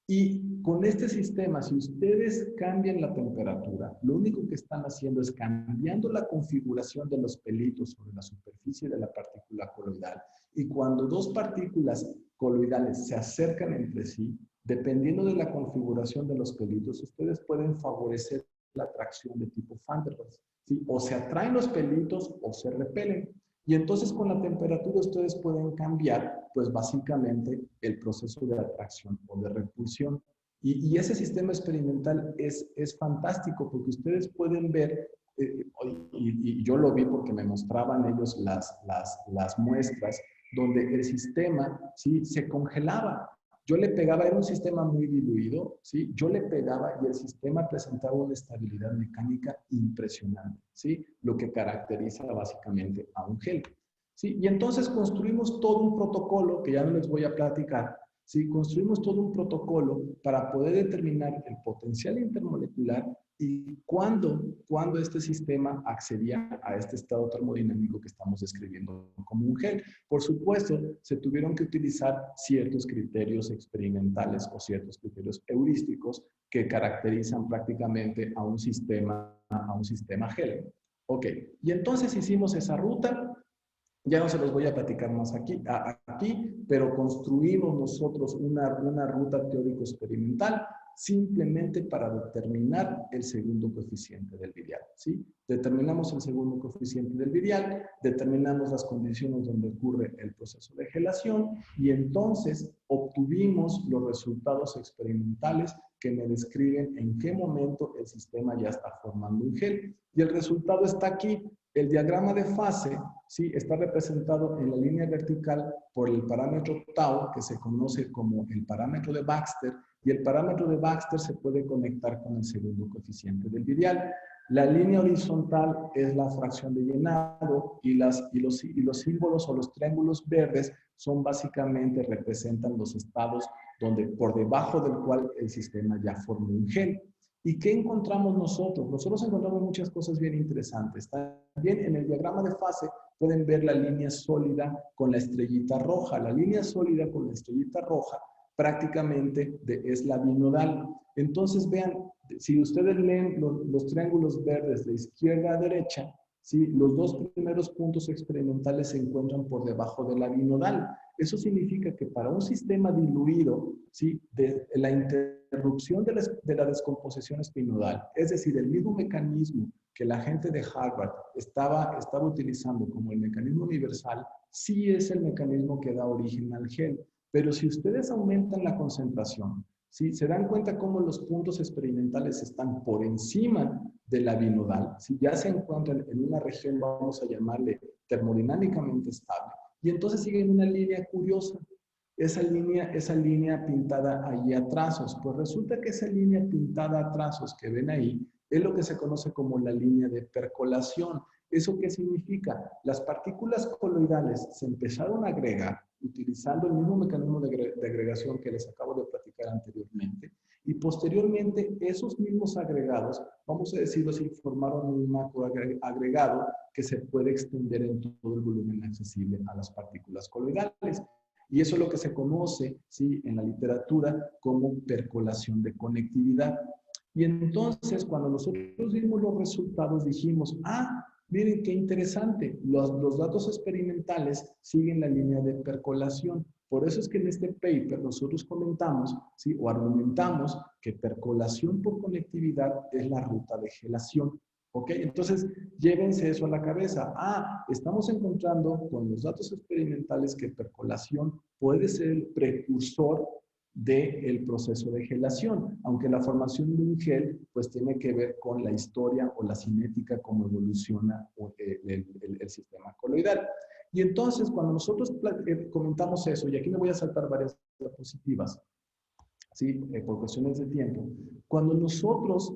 Y con este sistema, si ustedes cambian la temperatura, lo único que están haciendo es cambiando la configuración de los pelitos sobre la superficie de la partícula coloidal. Y cuando dos partículas coloidales se acercan entre sí, dependiendo de la configuración de los pelitos, ustedes pueden favorecer la atracción de tipo Van der Waals, ¿sí? O se atraen los pelitos o se repelen. Y entonces con la temperatura ustedes pueden cambiar, pues básicamente, el proceso de atracción o de repulsión. Y ese sistema experimental es fantástico porque ustedes pueden ver, y yo lo vi porque me mostraban ellos las muestras, donde el sistema, ¿sí? Se congelaba. Yo le pegaba, era un sistema muy diluido, ¿sí? Yo le pegaba y el sistema presentaba una estabilidad mecánica impresionante, ¿sí? Lo que caracteriza básicamente a un gel, ¿sí? Y entonces construimos todo un protocolo, que ya no les voy a platicar, ¿sí? Construimos todo un protocolo para poder determinar el potencial intermolecular y cuándo este sistema accedía a este estado termodinámico que estamos describiendo como un gel. Por supuesto, se tuvieron que utilizar ciertos criterios experimentales o ciertos criterios heurísticos que caracterizan prácticamente a un sistema gel. Ok, y entonces hicimos esa ruta. Ya no se los voy a platicar más aquí, pero construimos nosotros una ruta teórico-experimental simplemente para determinar el segundo coeficiente del virial, ¿sí? Determinamos el segundo coeficiente del virial, determinamos las condiciones donde ocurre el proceso de gelación y entonces obtuvimos los resultados experimentales que me describen en qué momento el sistema ya está formando un gel. Y el resultado está aquí. El diagrama de fase, ¿sí? Está representado en la línea vertical por el parámetro tau, que se conoce como el parámetro de Baxter, y el parámetro de Baxter se puede conectar con el segundo coeficiente del virial. La línea horizontal es la fracción de llenado y los símbolos o los triángulos verdes son básicamente, representan los estados donde por debajo del cual el sistema ya forma un gel. ¿Y qué encontramos nosotros? Nosotros encontramos muchas cosas bien interesantes. También en el diagrama de fase pueden ver la línea sólida con la estrellita roja. La línea sólida con la estrellita roja prácticamente es la binodal. Entonces vean, si ustedes leen los triángulos verdes de izquierda a derecha, ¿sí? Los dos primeros puntos experimentales se encuentran por debajo de la binodal. Eso significa que para un sistema diluido, ¿sí? De la interrupción de la descomposición espinodal, es decir, el mismo mecanismo que la gente de Harvard estaba utilizando como el mecanismo universal, sí es el mecanismo que da origen al gel. Pero si ustedes aumentan la concentración, ¿sí? Se dan cuenta cómo los puntos experimentales están por encima de la binodal, si ya se encuentran en una región, vamos a llamarle termodinámicamente estable, y entonces siguen una línea curiosa. Esa línea pintada ahí a trazos, pues resulta que esa línea pintada a trazos que ven ahí es lo que se conoce como la línea de percolación. ¿Eso qué significa? Las partículas coloidales se empezaron a agregar utilizando el mismo mecanismo de agregación que les acabo de platicar anteriormente, y posteriormente esos mismos agregados, vamos a decirlo así, formaron un macroagregado que se puede extender en todo el volumen accesible a las partículas coloidales. Y eso es lo que se conoce, ¿sí? En la literatura como percolación de conectividad. Y entonces, cuando nosotros vimos los resultados, dijimos, miren qué interesante, los datos experimentales siguen la línea de percolación. Por eso es que en este paper nosotros comentamos, ¿sí? O argumentamos que percolación por conectividad es la ruta de gelación. ¿Ok? Entonces, llévense eso a la cabeza. Ah, estamos encontrando con los datos experimentales que percolación puede ser el precursor del proceso de gelación, aunque la formación de un gel pues tiene que ver con la historia o la cinética, cómo evoluciona el sistema coloidal. Y entonces, cuando nosotros comentamos eso, y aquí me voy a saltar varias diapositivas, ¿sí? Por cuestiones de tiempo. Cuando nosotros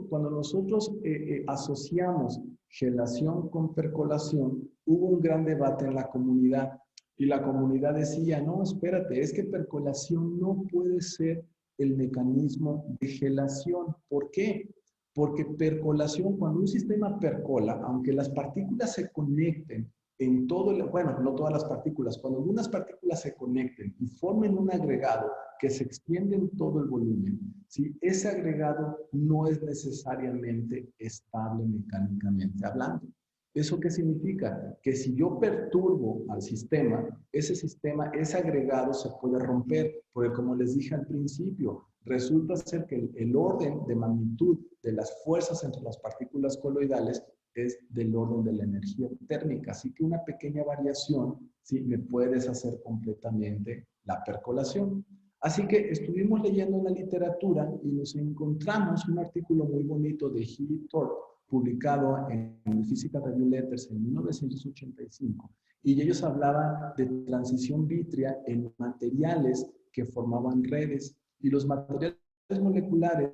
asociamos gelación con percolación, hubo un gran debate en la comunidad y la comunidad decía, no, espérate, es que percolación no puede ser el mecanismo de gelación. ¿Por qué? Porque percolación, cuando un sistema percola, aunque las partículas se conecten en todo el, bueno, no todas las partículas, cuando algunas partículas se conecten y formen un agregado que se extiende en todo el volumen, ¿sí? Ese agregado no es necesariamente estable mecánicamente hablando. ¿Eso qué significa? Que si yo perturbo al sistema, ese agregado se puede romper, porque como les dije al principio, resulta ser que el orden de magnitud de las fuerzas entre las partículas coloidales es del orden de la energía térmica. Así que una pequeña variación, ¿sí? Me puede deshacer completamente la percolación. Así que estuvimos leyendo en la literatura y nos encontramos un artículo muy bonito de Heath y Thorpe, publicado en Physical Review Letters en 1985. Y ellos hablaban de transición vítrea en materiales que formaban redes. Y los materiales moleculares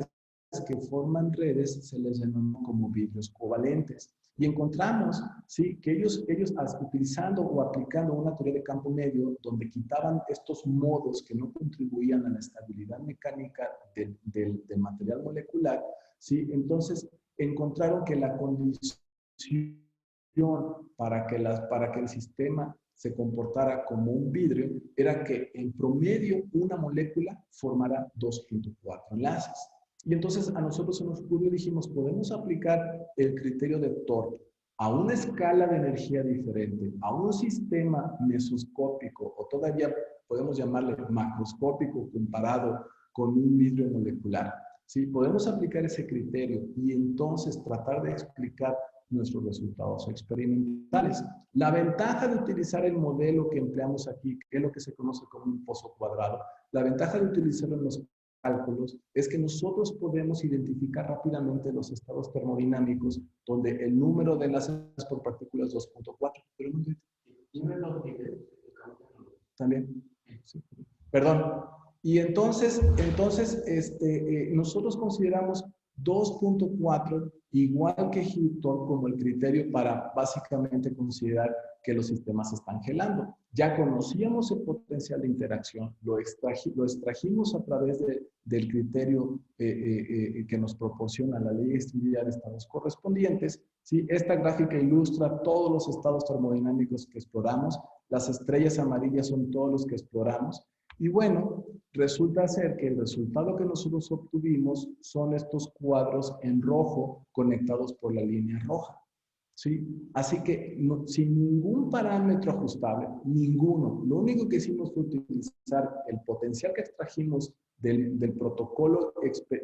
que forman redes se les denomina como vidrios covalentes. Y encontramos, ¿sí?, que ellos utilizando o aplicando una teoría de campo medio donde quitaban estos modos que no contribuían a la estabilidad mecánica del material molecular, ¿sí? Entonces encontraron que la condición para que el sistema se comportara como un vidrio era que en promedio una molécula formara 2.4 enlaces. Y entonces a nosotros se nos ocurrió y dijimos, podemos aplicar el criterio de Thorpe a una escala de energía diferente, a un sistema mesoscópico, o todavía podemos llamarle macroscópico comparado con un vidrio molecular. ¿Sí? Podemos aplicar ese criterio y entonces tratar de explicar nuestros resultados experimentales. La ventaja de utilizar el modelo que empleamos aquí, que es lo que se conoce como un pozo cuadrado, la ventaja de utilizarlo en los cálculos es que nosotros podemos identificar rápidamente los estados termodinámicos donde el número de enlaces por partículas es 2.4. Pero no también. Sí. Perdón. Y entonces nosotros consideramos 2.4 igual que Hilton como el criterio para básicamente considerar que los sistemas se están gelando. Ya conocíamos el potencial de interacción, lo extrajimos a través del criterio que nos proporciona la ley extendida de estados correspondientes. ¿Sí? Esta gráfica ilustra todos los estados termodinámicos que exploramos. Las estrellas amarillas son todos los que exploramos. Y bueno, resulta ser que el resultado que nosotros obtuvimos son estos cuadros en rojo conectados por la línea roja. ¿Sí? Así que sin ningún parámetro ajustable, ninguno. Lo único que hicimos fue utilizar el potencial que extrajimos del protocolo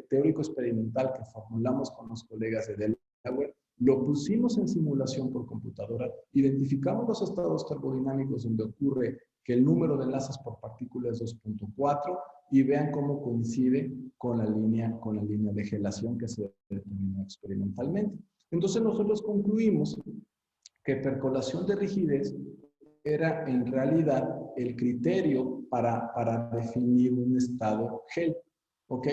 teórico experimental que formulamos con los colegas de Delaware, lo pusimos en simulación por computadora, identificamos los estados termodinámicos donde ocurre que el número de enlaces por partícula es 2.4 y vean cómo coincide con la línea de gelación que se determinó experimentalmente. Entonces nosotros concluimos que percolación de rigidez era en realidad el criterio para definir un estado gel. ¿Ok?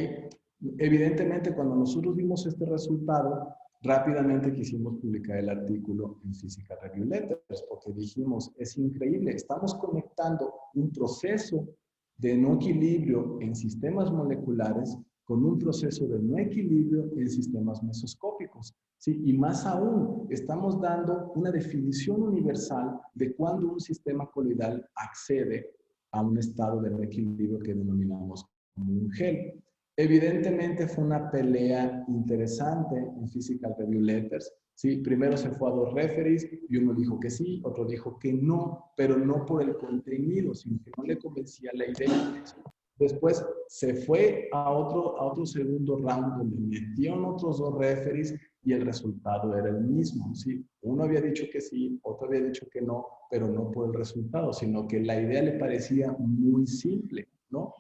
Evidentemente, cuando nosotros vimos este resultado, rápidamente quisimos publicar el artículo en Physical Review Letters porque dijimos, es increíble, estamos conectando un proceso de no equilibrio en sistemas moleculares con un proceso de no equilibrio en sistemas mesoscópicos. ¿Sí? Y más aún, estamos dando una definición universal de cuando un sistema coloidal accede a un estado de no equilibrio que denominamos como un gel. Evidentemente fue una pelea interesante en Physical Review Letters. ¿Sí? Primero se fue a 2 referees y uno dijo que sí, otro dijo que no, pero no por el contenido, sino que no le convencía la idea. Después se fue a otro segundo round donde metieron otros 2 referees y el resultado era el mismo, ¿sí? Uno había dicho que sí, otro había dicho que no, pero no por el resultado, sino que la idea le parecía muy simple, ¿no?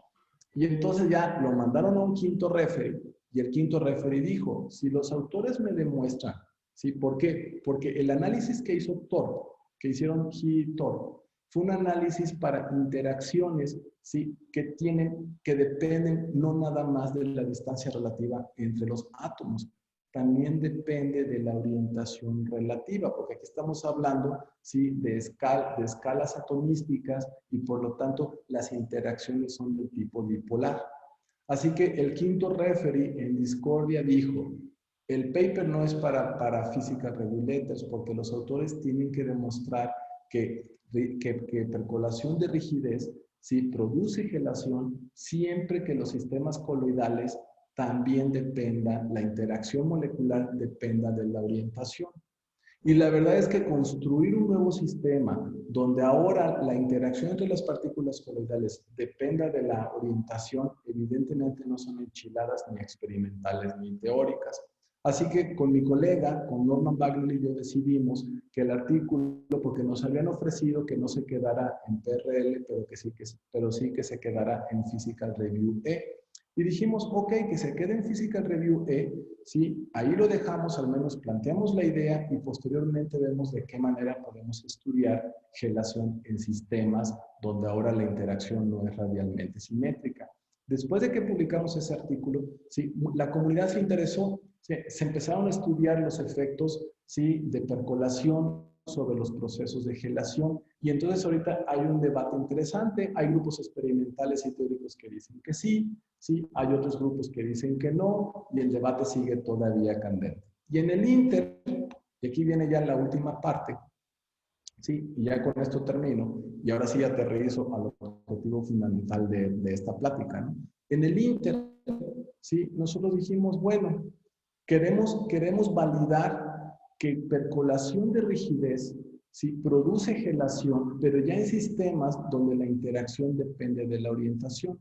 Y entonces ya lo mandaron a un quinto referee y el quinto referee dijo, si los autores me demuestran, ¿sí? ¿Por qué? Porque el análisis que hizo Thorpe, que hicieron He y Thorpe, fue un análisis para interacciones, ¿sí? Que dependen no nada más de la distancia relativa entre los átomos, también depende de la orientación relativa, porque aquí estamos hablando, ¿sí? de escalas atomísticas y por lo tanto las interacciones son de tipo dipolar. Así que el quinto referee en discordia dijo, el paper no es para physical regulators porque los autores tienen que demostrar que percolación de rigidez sí produce gelación siempre que los sistemas coloidales también dependa, la interacción molecular dependa de la orientación. Y la verdad es que construir un nuevo sistema donde ahora la interacción entre las partículas coloidales dependa de la orientación, evidentemente no son enchiladas ni experimentales ni teóricas. Así que con mi colega, con Norman Bagley y yo decidimos que el artículo, porque nos habían ofrecido que no se quedara en PRL, pero sí que se quedara en Physical Review E. Y dijimos, ok, que se quede en Physical Review E, ¿sí? Ahí lo dejamos, al menos planteamos la idea y posteriormente vemos de qué manera podemos estudiar gelación en sistemas donde ahora la interacción no es radialmente simétrica. Después de que publicamos ese artículo, ¿sí? La comunidad se interesó, se empezaron a estudiar los efectos, ¿sí? de percolación sobre los procesos de gelación y entonces ahorita hay un debate interesante, hay grupos experimentales y teóricos que dicen que sí, ¿sí? Hay otros grupos que dicen que no y el debate sigue todavía candente. Y en el Inter, y aquí viene ya la última parte, ¿sí? Y ya con esto termino, y ahora sí aterrizo al objetivo fundamental de esta plática, ¿no? En el Inter, ¿sí? Nosotros dijimos, bueno, queremos validar que percolación de rigidez sí produce gelación, pero ya en sistemas donde la interacción depende de la orientación.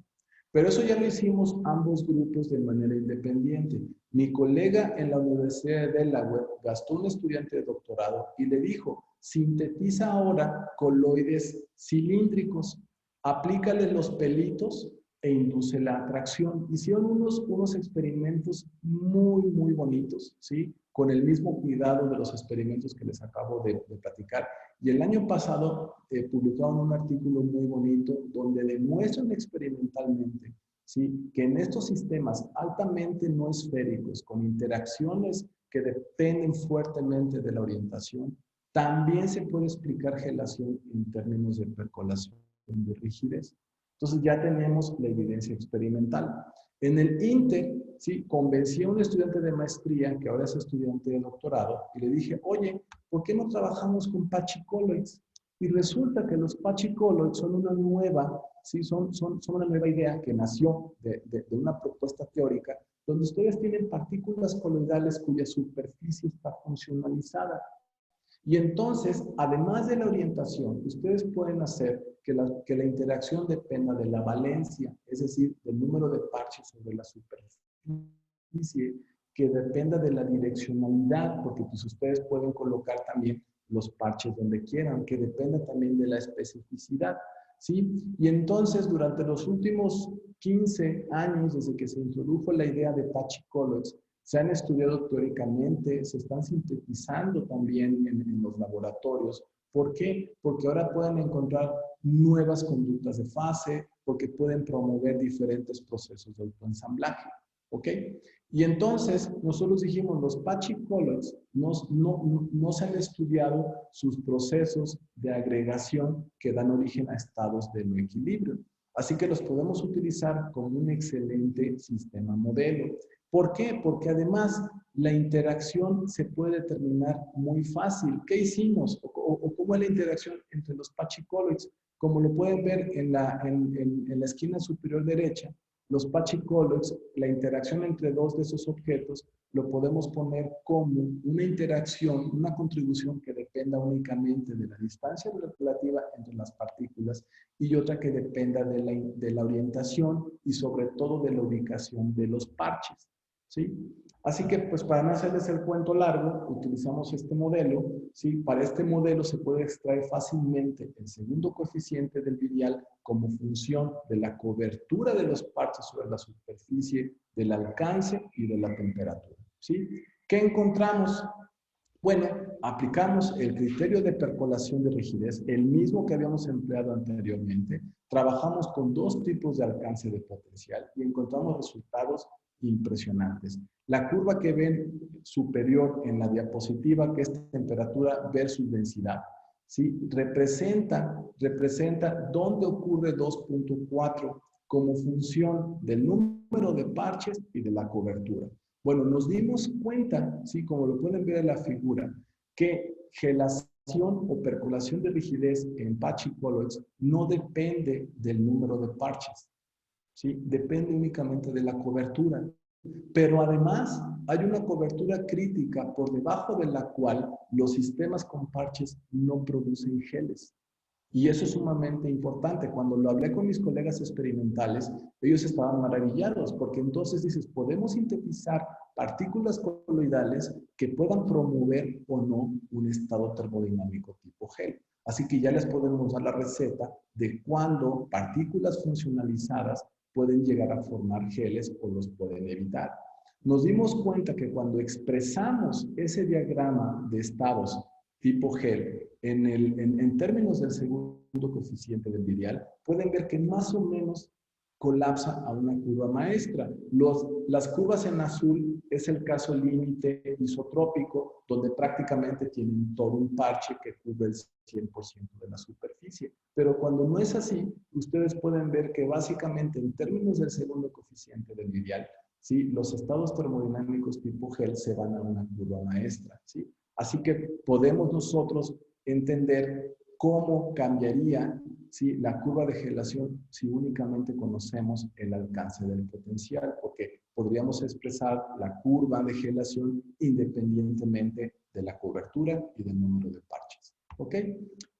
Pero eso ya lo hicimos ambos grupos de manera independiente. Mi colega en la Universidad de Delaware gastó un estudiante de doctorado y le dijo, sintetiza ahora coloides cilíndricos, aplícale los pelitos e induce la atracción. Hicieron unos experimentos muy bonitos, ¿sí? Con el mismo cuidado de los experimentos que les acabo de platicar. Y el año pasado publicaron un artículo muy bonito donde demuestran experimentalmente, ¿sí? que en estos sistemas altamente no esféricos, con interacciones que dependen fuertemente de la orientación, también se puede explicar gelación en términos de percolación de rigidez. Entonces ya tenemos la evidencia experimental. En el Inter, ¿sí? Convencí a un estudiante de maestría, que ahora es estudiante de doctorado, y le dije, oye, ¿por qué no trabajamos con Pachycolloids? Y resulta que los Pachycolloids son una nueva, ¿sí? son una nueva idea que nació de una propuesta teórica, donde ustedes tienen partículas coloidales cuya superficie está funcionalizada. Y entonces, además de la orientación, ustedes pueden hacer que la interacción dependa de la valencia, es decir, del número de parches sobre la superficie, que dependa de la direccionalidad, porque pues ustedes pueden colocar también los parches donde quieran, que dependa también de la especificidad, ¿sí? Y entonces, durante los últimos 15 años, desde que se introdujo la idea de Pachycolloids, se han estudiado teóricamente, se están sintetizando también en los laboratorios. ¿Por qué? Porque ahora pueden encontrar nuevas conductas de fase, porque pueden promover diferentes procesos de autoensamblaje. ¿Ok? Y entonces nosotros dijimos, los Pachycolloids no se han estudiado sus procesos de agregación que dan origen a estados de no equilibrio. Así que los podemos utilizar como un excelente sistema modelo. ¿Por qué? Porque además la interacción se puede determinar muy fácil. ¿Qué hicimos? ¿O cómo es la interacción entre los Pachycolloids? Como lo pueden ver en la esquina superior derecha, los Pachycolloids, la interacción entre dos de esos objetos, lo podemos poner como una interacción, una contribución que dependa únicamente de la distancia relativa entre las partículas y otra que dependa de la orientación y sobre todo de la ubicación de los parches. ¿sí? Así que, pues para no hacerles el cuento largo, utilizamos este modelo, ¿sí? Para este modelo se puede extraer fácilmente el segundo coeficiente del virial como función de la cobertura de los parches sobre la superficie, del alcance y de la temperatura, ¿sí? ¿Qué encontramos? Bueno, aplicamos el criterio de percolación de rigidez, el mismo que habíamos empleado anteriormente. Trabajamos con dos tipos de alcance de potencial y encontramos resultados impresionantes. La curva que ven superior en la diapositiva, que es temperatura versus densidad, ¿sí? representa dónde ocurre 2.4 como función del número de parches y de la cobertura. Bueno, nos dimos cuenta, ¿sí? Como lo pueden ver en la figura, que gelación o percolación de rigidez en patchy colloids no depende del número de parches, ¿sí? Depende únicamente de la cobertura. Pero además hay una cobertura crítica por debajo de la cual los sistemas con parches no producen geles. Y eso es sumamente importante. Cuando lo hablé con mis colegas experimentales, ellos estaban maravillados, porque entonces dices, podemos sintetizar partículas coloidales que puedan promover o no un estado termodinámico tipo gel. Así que ya les podemos dar la receta de cuándo partículas funcionalizadas pueden llegar a formar geles o los pueden evitar. Nos dimos cuenta que cuando expresamos ese diagrama de estados tipo gel en términos del segundo coeficiente del virial, pueden ver que más o menos colapsa a una curva maestra. Las curvas en azul es el caso límite isotrópico, donde prácticamente tienen todo un parche que cubre el 100% de la superficie. Pero cuando no es así, ustedes pueden ver que básicamente en términos del segundo coeficiente del virial, ¿sí? Los estados termodinámicos tipo gel se van a una curva maestra, ¿sí? Así que podemos nosotros entender cómo cambiaría, ¿sí? La curva de gelación si únicamente conocemos el alcance del potencial, porque podríamos expresar la curva de gelación independientemente de la cobertura y del número de parches. ¿Ok?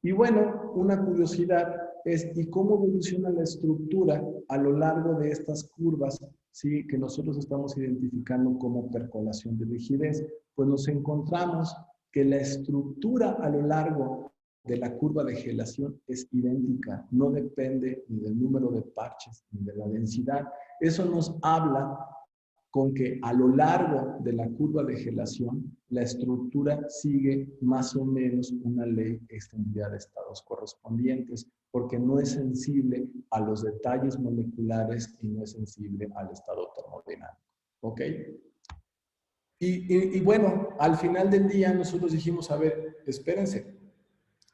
Y bueno, una curiosidad es, ¿y cómo evoluciona la estructura a lo largo de estas curvas, ¿sí? Que nosotros estamos identificando como percolación de rigidez? Pues nos encontramos que la estructura a lo largo de la curva de gelación es idéntica, no depende ni del número de parches ni de la densidad. Eso nos habla con que a lo largo de la curva de gelación la estructura sigue más o menos una ley extendida de estados correspondientes, porque no es sensible a los detalles moleculares y no es sensible al estado termodinámico. ¿Ok? Y bueno, al final del día nosotros dijimos, a ver, espérense,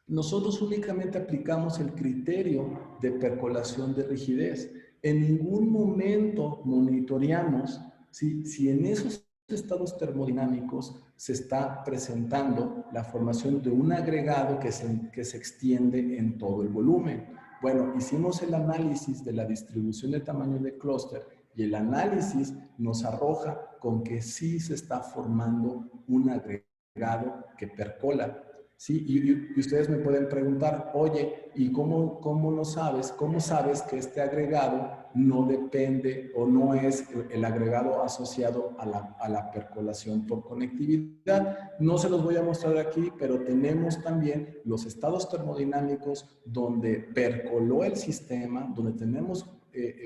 nosotros únicamente aplicamos el criterio de percolación de rigidez. En ningún momento monitoreamos si en esos estados termodinámicos se está presentando la formación de un agregado que se extiende en todo el volumen. Bueno, hicimos el análisis de la distribución de tamaño de clúster y el análisis nos arroja con que sí se está formando un agregado que percola. Sí, y ustedes me pueden preguntar, oye, ¿y cómo lo sabes? ¿Cómo sabes que este agregado no depende o no es el agregado asociado a la percolación por conectividad? No se los voy a mostrar aquí, pero tenemos también los estados termodinámicos donde percoló el sistema, donde tenemos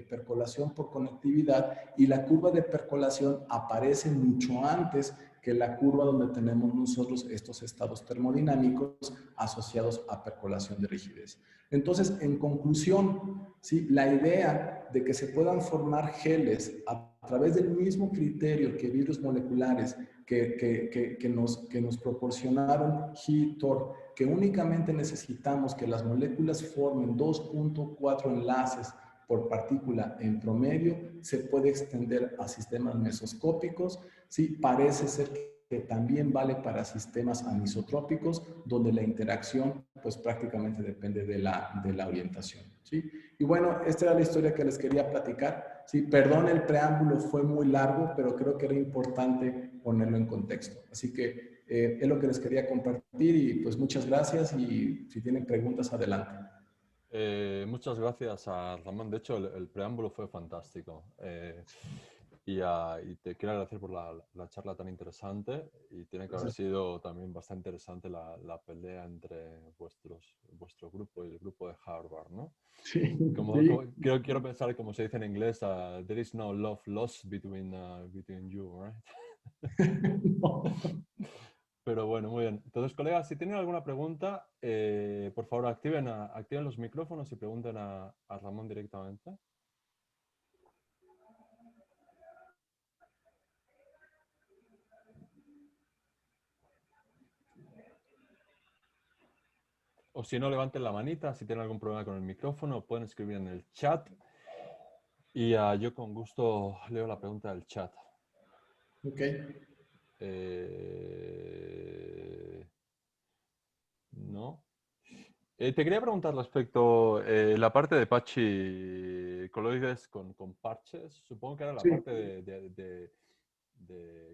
percolación por conectividad y la curva de percolación aparece mucho antes que la curva donde tenemos nosotros estos estados termodinámicos asociados a percolación de rigidez. Entonces, en conclusión, ¿sí? La idea de que se puedan formar geles a través del mismo criterio que virus moleculares que nos proporcionaron He y Thor, que únicamente necesitamos que las moléculas formen 2.4 enlaces por partícula en promedio, se puede extender a sistemas mesoscópicos. Sí, parece ser que también vale para sistemas anisotrópicos, donde la interacción pues prácticamente depende de la orientación. ¿Sí? Y bueno, esta era la historia que les quería platicar. Sí, perdón, el preámbulo fue muy largo, pero creo que era importante ponerlo en contexto. Así que es lo que les quería compartir y pues muchas gracias y si tienen preguntas, adelante. Muchas gracias a Ramón. De hecho, el preámbulo fue fantástico. y te quiero agradecer por la charla tan interesante y tiene que haber sido también bastante interesante la pelea entre vuestro grupo y el grupo de Harvard, ¿no? Sí, Quiero pensar, como se dice en inglés, there is no love lost between you, right? No. Pero bueno, muy bien. Entonces, colegas, si tienen alguna pregunta, por favor activen los micrófonos y pregunten a Ramón directamente. O si no, levanten la manita si tienen algún problema con el micrófono, pueden escribir en el chat. Y yo con gusto leo la pregunta del chat. Ok. No. Te quería preguntar respecto a la parte de Apache Colloides con parches. Supongo que era la Sí. parte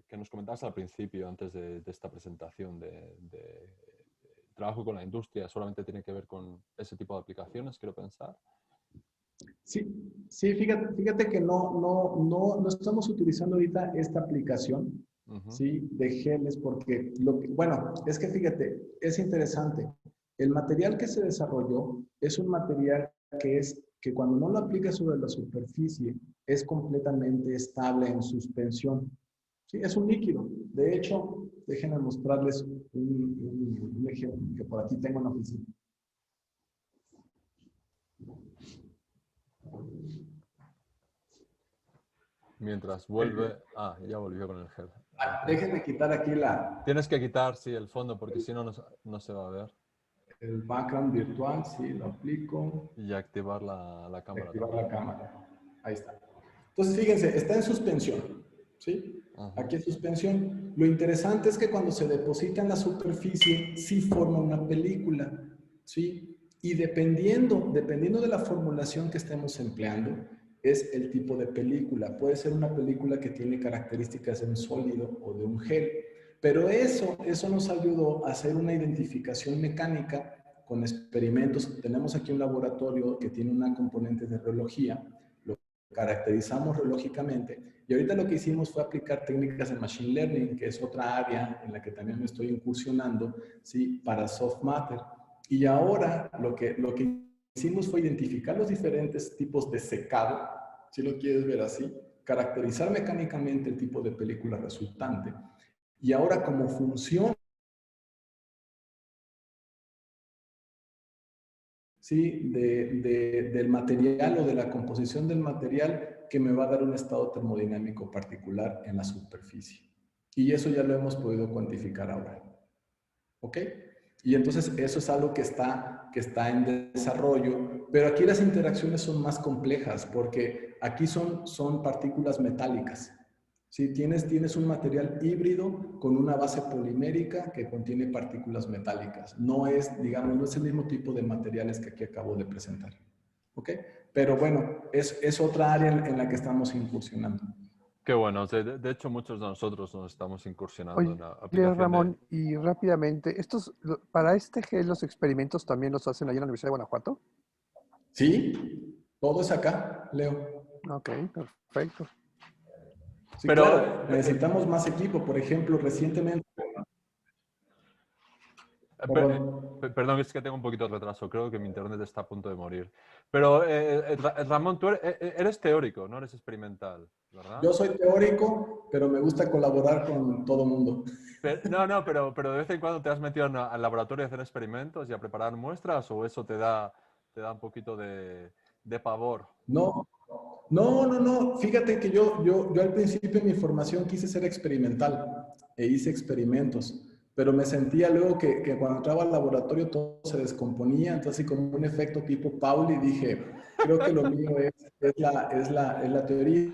que nos comentabas al principio, antes de esta presentación, de trabajo con la industria. Solamente tiene que ver con ese tipo de aplicaciones, quiero pensar. Sí, sí, fíjate que no estamos utilizando ahorita esta aplicación, ¿sí? De geles, porque bueno, es que fíjate, es interesante. El material que se desarrolló es un material que cuando no lo aplicas sobre la superficie es completamente estable en suspensión. Sí, es un líquido. De hecho, déjenme mostrarles un ejemplo que por aquí tengo en la oficina. Mientras vuelve... Ah, ya volvió con el gel. Déjenme quitar aquí Tienes que quitar, sí, el fondo, porque si no, no se va a ver. el background virtual, sí, lo aplico. Y activar la cámara Activar también. la cámara. Ahí está. Entonces, fíjense, está en suspensión, ¿sí? Ajá. Aquí es suspensión. Lo interesante es que cuando se deposita en la superficie, sí forma una película, ¿sí? Y dependiendo de la formulación que estemos empleando, es el tipo de película. Puede ser una película que tiene características de un sólido o de un gel. Pero eso nos ayudó a hacer una identificación mecánica con experimentos. Tenemos aquí un laboratorio que tiene una componente de reología, lo caracterizamos reológicamente y ahorita lo que hicimos fue aplicar técnicas de Machine Learning, que es otra área en la que también me estoy incursionando, ¿sí? Para soft matter. Y ahora lo que hicimos fue identificar los diferentes tipos de secado, si lo quieres ver así, caracterizar mecánicamente el tipo de película resultante. Y ahora como funciona, ¿sí? Del material o de la composición del material que me va a dar un estado termodinámico particular en la superficie. Y eso ya lo hemos podido cuantificar ahora. ¿Ok? Y entonces eso es algo que está en desarrollo, pero aquí las interacciones son más complejas porque aquí son partículas metálicas. ¿Sí? Tienes un material híbrido con una base polimérica que contiene partículas metálicas. No es, digamos, no es el mismo tipo de materiales que aquí acabo de presentar. ¿Ok? Pero bueno, es otra área en la que estamos incursionando. Qué bueno. De hecho, muchos de nosotros nos estamos incursionando en la Oye, aplicación Ramón, y rápidamente, para este gel los experimentos también los hacen allá en la Universidad de Guanajuato. Sí, todo es acá, Leo. Ok, perfecto. Sí, Pero, claro, necesitamos más equipo. Por ejemplo, recientemente... Perdón, es que tengo un poquito de retraso. Creo que mi internet está a punto de morir. Pero, Ramón, tú eres teórico, no eres experimental, ¿verdad? Yo soy teórico, pero me gusta colaborar con todo mundo. No, pero de vez en cuando te has metido al laboratorio a hacer experimentos y a preparar muestras, o eso te da un poquito de pavor. No, no. Fíjate que yo al principio en mi formación quise ser experimental e hice experimentos, pero me sentía luego que cuando entraba al laboratorio todo se descomponía, entonces como un efecto tipo Pauli dije, creo que lo mío es la teoría.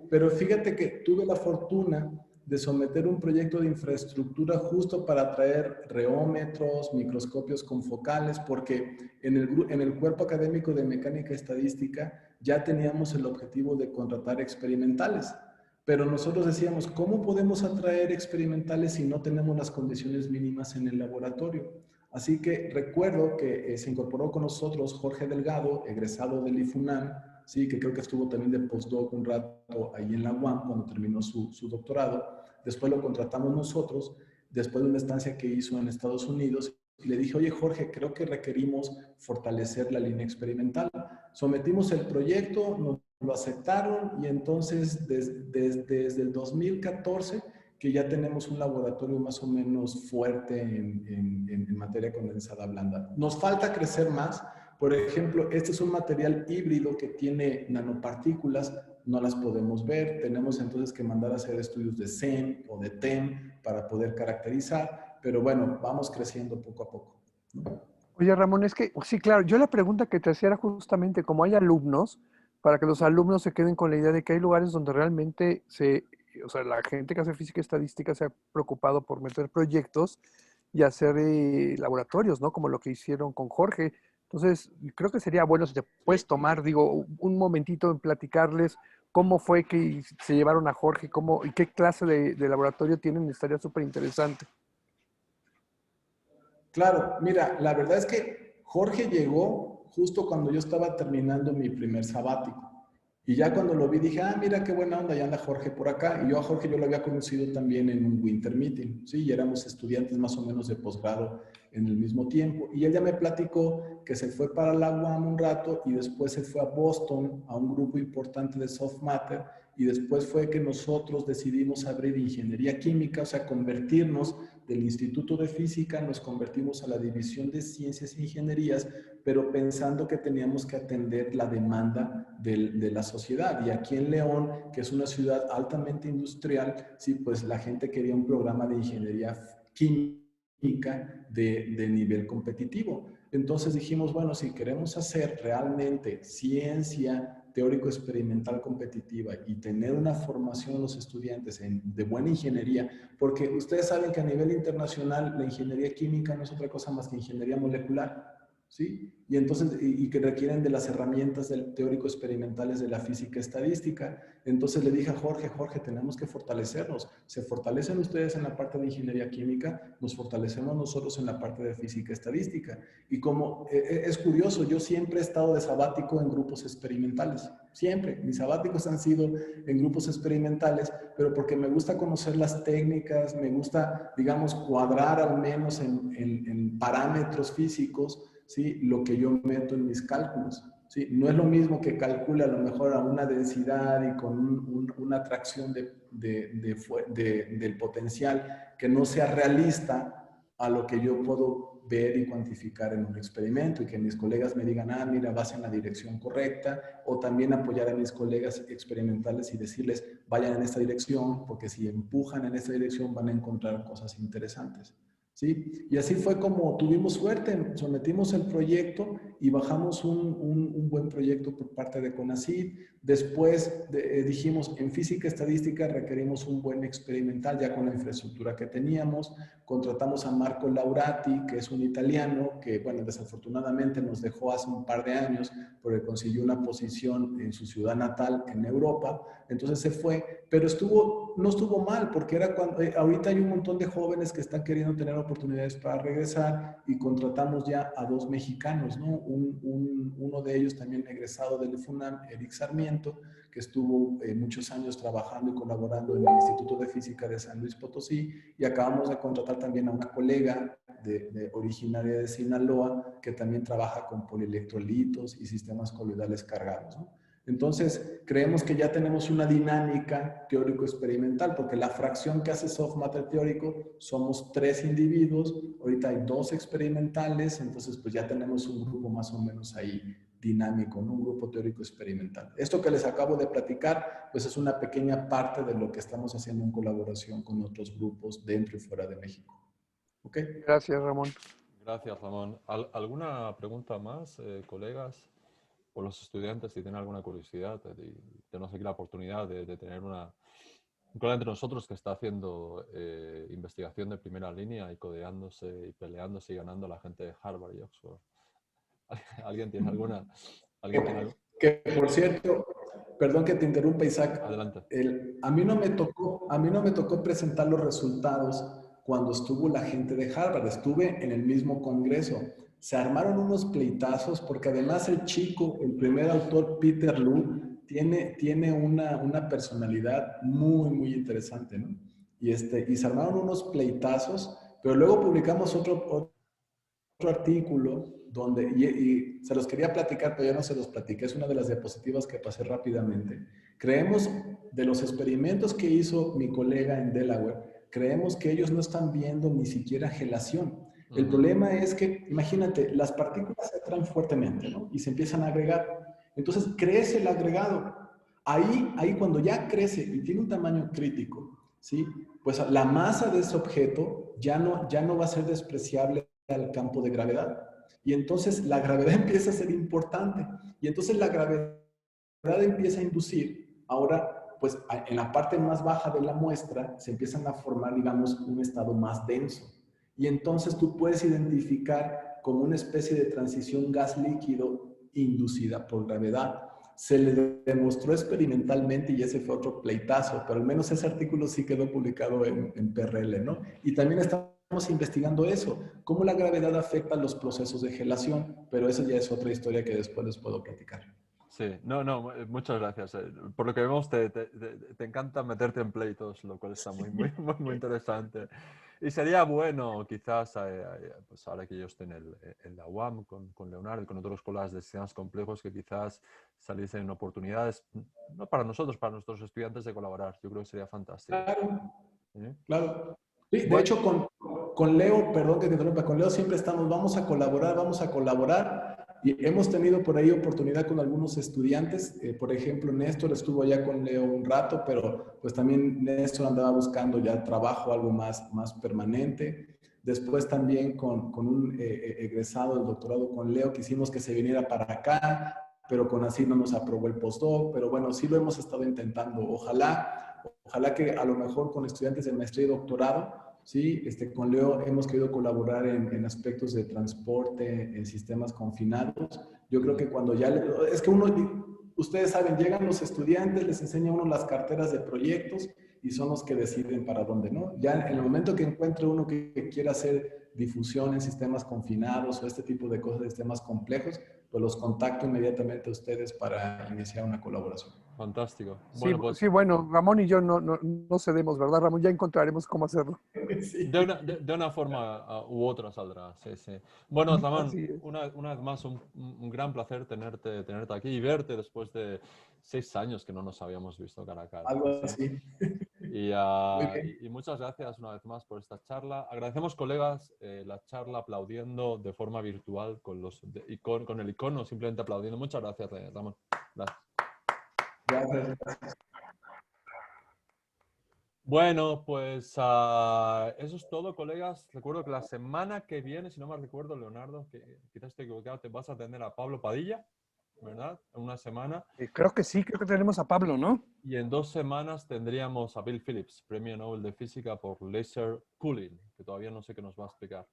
Pero fíjate que tuve la fortuna de someter un proyecto de infraestructura justo para traer reómetros, microscopios confocales, porque en el cuerpo académico de mecánica estadística ya teníamos el objetivo de contratar experimentales. Pero nosotros decíamos, ¿cómo podemos atraer experimentales si no tenemos las condiciones mínimas en el laboratorio? Así que recuerdo que se incorporó con nosotros Jorge Delgado, egresado del IFUNAM, sí, que creo que estuvo también de postdoc un rato ahí en la UAM cuando terminó su doctorado. Después lo contratamos nosotros, después de una estancia que hizo en Estados Unidos. Y le dije, oye Jorge, creo que requerimos fortalecer la línea experimental. Sometimos el proyecto, nos lo aceptaron y entonces desde el 2014 que ya tenemos un laboratorio más o menos fuerte en materia condensada blanda. Nos falta crecer más. Por ejemplo, este es un material híbrido que tiene nanopartículas, no las podemos ver, tenemos entonces que mandar a hacer estudios de SEM o de TEM para poder caracterizar, pero bueno, vamos creciendo poco a poco, ¿no? Oye, Ramón, es que, sí, claro, yo la pregunta que te hacía era justamente como hay alumnos, para que los alumnos se queden con la idea de que hay lugares donde realmente o sea, la gente que hace física y estadística se ha preocupado por meter proyectos y hacer laboratorios, ¿no? Como lo que hicieron con Jorge. Entonces, creo que sería bueno si te puedes tomar, digo, un momentito en platicarles cómo fue que se llevaron a Jorge, y qué clase de laboratorio tienen, estaría súper interesante. Claro, mira, la verdad es que Jorge llegó justo cuando yo estaba terminando mi primer sabático. Y ya cuando lo vi dije, ah, mira qué buena onda, ya anda Jorge por acá. Y yo a Jorge yo lo había conocido también en un Winter Meeting, ¿sí? Y éramos estudiantes más o menos de posgrado en el mismo tiempo. Y él ya me platicó que se fue para la UAM un rato y después se fue a Boston a un grupo importante de soft matter. Y después fue que nosotros decidimos abrir ingeniería química, o sea, convertirnos del Instituto de Física, nos convertimos a la División de Ciencias e Ingenierías, pero pensando que teníamos que atender la demanda de la sociedad. Y aquí en León, que es una ciudad altamente industrial, sí, pues la gente quería un programa de ingeniería química de nivel competitivo. Entonces dijimos, bueno, si queremos hacer realmente ciencia teórico-experimental competitiva y tener una formación de los estudiantes de buena ingeniería, porque ustedes saben que a nivel internacional la ingeniería química no es otra cosa más que ingeniería molecular, ¿sí? Y entonces, y que requieren de las herramientas teórico-experimentales de la física estadística. Entonces le dije a Jorge, Jorge, tenemos que fortalecernos. Se fortalecen ustedes en la parte de ingeniería química, nos fortalecemos nosotros en la parte de física estadística. Y como es curioso, yo siempre he estado de sabático en grupos experimentales. Siempre. Mis sabáticos han sido en grupos experimentales, pero porque me gusta conocer las técnicas, me gusta, digamos, cuadrar al menos en parámetros físicos, ¿sí? Lo que yo meto en mis cálculos. ¿Sí? No es lo mismo que calcule a lo mejor a una densidad y con una atracción del potencial que no sea realista a lo que yo puedo ver y cuantificar en un experimento y que mis colegas me digan, ah, mira, vas en la dirección correcta, o también apoyar a mis colegas experimentales y decirles, vayan en esta dirección, porque si empujan en esta dirección van a encontrar cosas interesantes. ¿Sí? Y así fue como tuvimos suerte, sometimos el proyecto y bajamos un buen proyecto por parte de CONACYT. Después dijimos, en física estadística requerimos un buen experimental ya con la infraestructura que teníamos. Contratamos a Marco Laurati, que es un italiano que, bueno, desafortunadamente nos dejó hace un par de años porque consiguió una posición en su ciudad natal en Europa. Entonces se fue, pero no estuvo mal porque era cuando, ahorita hay un montón de jóvenes que están queriendo tener oportunidades para regresar y contratamos ya a 2 mexicanos, ¿no? Uno de ellos también egresado del FUNAM, Eric Sarmiento, que estuvo muchos años trabajando y colaborando en el Instituto de Física de San Luis Potosí, y acabamos de contratar también a una colega originaria de Sinaloa que también trabaja con polielectrolitos y sistemas coloidales cargados, ¿no? Entonces, creemos que ya tenemos una dinámica teórico-experimental, porque la fracción que hace soft matter teórico somos 3 individuos, ahorita hay 2 experimentales, entonces pues ya tenemos un grupo más o menos ahí dinámico, ¿no? Un grupo teórico-experimental. Esto que les acabo de platicar, pues es una pequeña parte de lo que estamos haciendo en colaboración con otros grupos dentro y fuera de México. ¿Ok? Gracias, Ramón. Gracias, Ramón. ¿Alguna pregunta más, colegas? O los estudiantes, si tienen alguna curiosidad, tenemos aquí la oportunidad de tener una colega entre nosotros que está haciendo investigación de primera línea y codeándose y peleándose y ganando a la gente de Harvard y Oxford. ¿Alguien tiene alguna? Que por cierto, perdón que te interrumpa, Isaac. Adelante. A mí no me tocó presentar los resultados cuando estuvo la gente de Harvard. Estuve en el mismo congreso. se armaron unos pleitazos porque además el chico, el primer autor, Peter Lu, tiene una personalidad muy, muy interesante, ¿no? Y se armaron unos pleitazos, pero luego publicamos otro artículo donde, y se los quería platicar, pero ya no se los platiqué, es una de las diapositivas que pasé rápidamente. Creemos, de los experimentos que hizo mi colega en Delaware, creemos que ellos no están viendo ni siquiera gelación. El problema es que, imagínate, las partículas se atraen fuertemente, ¿no? Y se empiezan a agregar. Entonces crece el agregado. Ahí cuando ya crece y tiene un tamaño crítico, ¿sí? Pues la masa de ese objeto ya no va a ser despreciable al campo de gravedad. Y entonces la gravedad empieza a ser importante. Y entonces la gravedad empieza a inducir. Ahora, pues en la parte más baja de la muestra se empiezan a formar, digamos, un estado más denso. Y entonces tú puedes identificar como una especie de transición gas-líquido inducida por gravedad. Se le demostró experimentalmente y ese fue otro pleitazo, pero al menos ese artículo sí quedó publicado en PRL, ¿no? Y también estamos investigando eso, cómo la gravedad afecta los procesos de gelación, pero eso ya es otra historia que después les puedo platicar. Sí, no, muchas gracias. Por lo que vemos, te encanta meterte en pleitos, lo cual está muy interesante. Y sería bueno, quizás, pues ahora que yo esté en la UAM con Leonardo y con otros colegas de sistemas complejos, que quizás saliesen oportunidades, no para nosotros, para nuestros estudiantes, de colaborar. Yo creo que sería fantástico. Claro, ¿Sí? claro. Sí, de hecho, con Leo, perdón que te interrumpa, con Leo siempre estamos, vamos a colaborar. Y hemos tenido por ahí oportunidad con algunos estudiantes. Por ejemplo, Néstor estuvo allá con Leo un rato, pero pues también Néstor andaba buscando ya trabajo, algo más permanente. Después también con un egresado del doctorado con Leo, quisimos que se viniera para acá, pero con así no nos aprobó el postdoc. Pero bueno, sí lo hemos estado intentando. Ojalá que a lo mejor con estudiantes de maestría y doctorado, sí, con Leo hemos querido colaborar en aspectos de transporte, en sistemas confinados. Yo creo que cuando ya, es que ustedes saben, llegan los estudiantes, les enseña uno las carteras de proyectos y son los que deciden para dónde, ¿no? Ya en el momento que encuentre uno que quiera hacer difusión en sistemas confinados o este tipo de cosas, de sistemas complejos, pues los contacto inmediatamente a ustedes para iniciar una colaboración. Fantástico. Sí, Bueno, pues, sí, bueno, Ramón y yo no cedemos, ¿verdad, Ramón? Ya encontraremos cómo hacerlo. Sí. de una forma u otra saldrá, sí, sí. Bueno, Ramón, Así es. una vez más, un gran placer tenerte aquí y verte después de 6 años que no nos habíamos visto cara a cara. Algo ¿Sí? así. Y muchas gracias una vez más por esta charla. Agradecemos, colegas, la charla aplaudiendo de forma virtual con el icono, simplemente aplaudiendo. Muchas gracias, Ramón. Gracias. Gracias. Bueno, pues eso es todo, colegas. Recuerdo que la semana que viene, si no me recuerdo, Leonardo, que quizás estoy equivocado, te vas a atender a Pablo Padilla, ¿verdad? En una semana. Creo que sí, creo que tenemos a Pablo, ¿no? Y en 2 semanas tendríamos a Bill Phillips, Premio Nobel de Física por Laser Cooling, que todavía no sé qué nos va a explicar.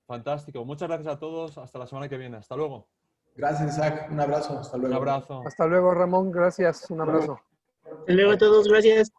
Fantástico. Muchas gracias a todos. Hasta la semana que viene. Hasta luego. Gracias, Isaac. Un abrazo. Hasta luego. Un abrazo. Hasta luego, Ramón. Gracias. Un abrazo. Hasta luego a todos, gracias.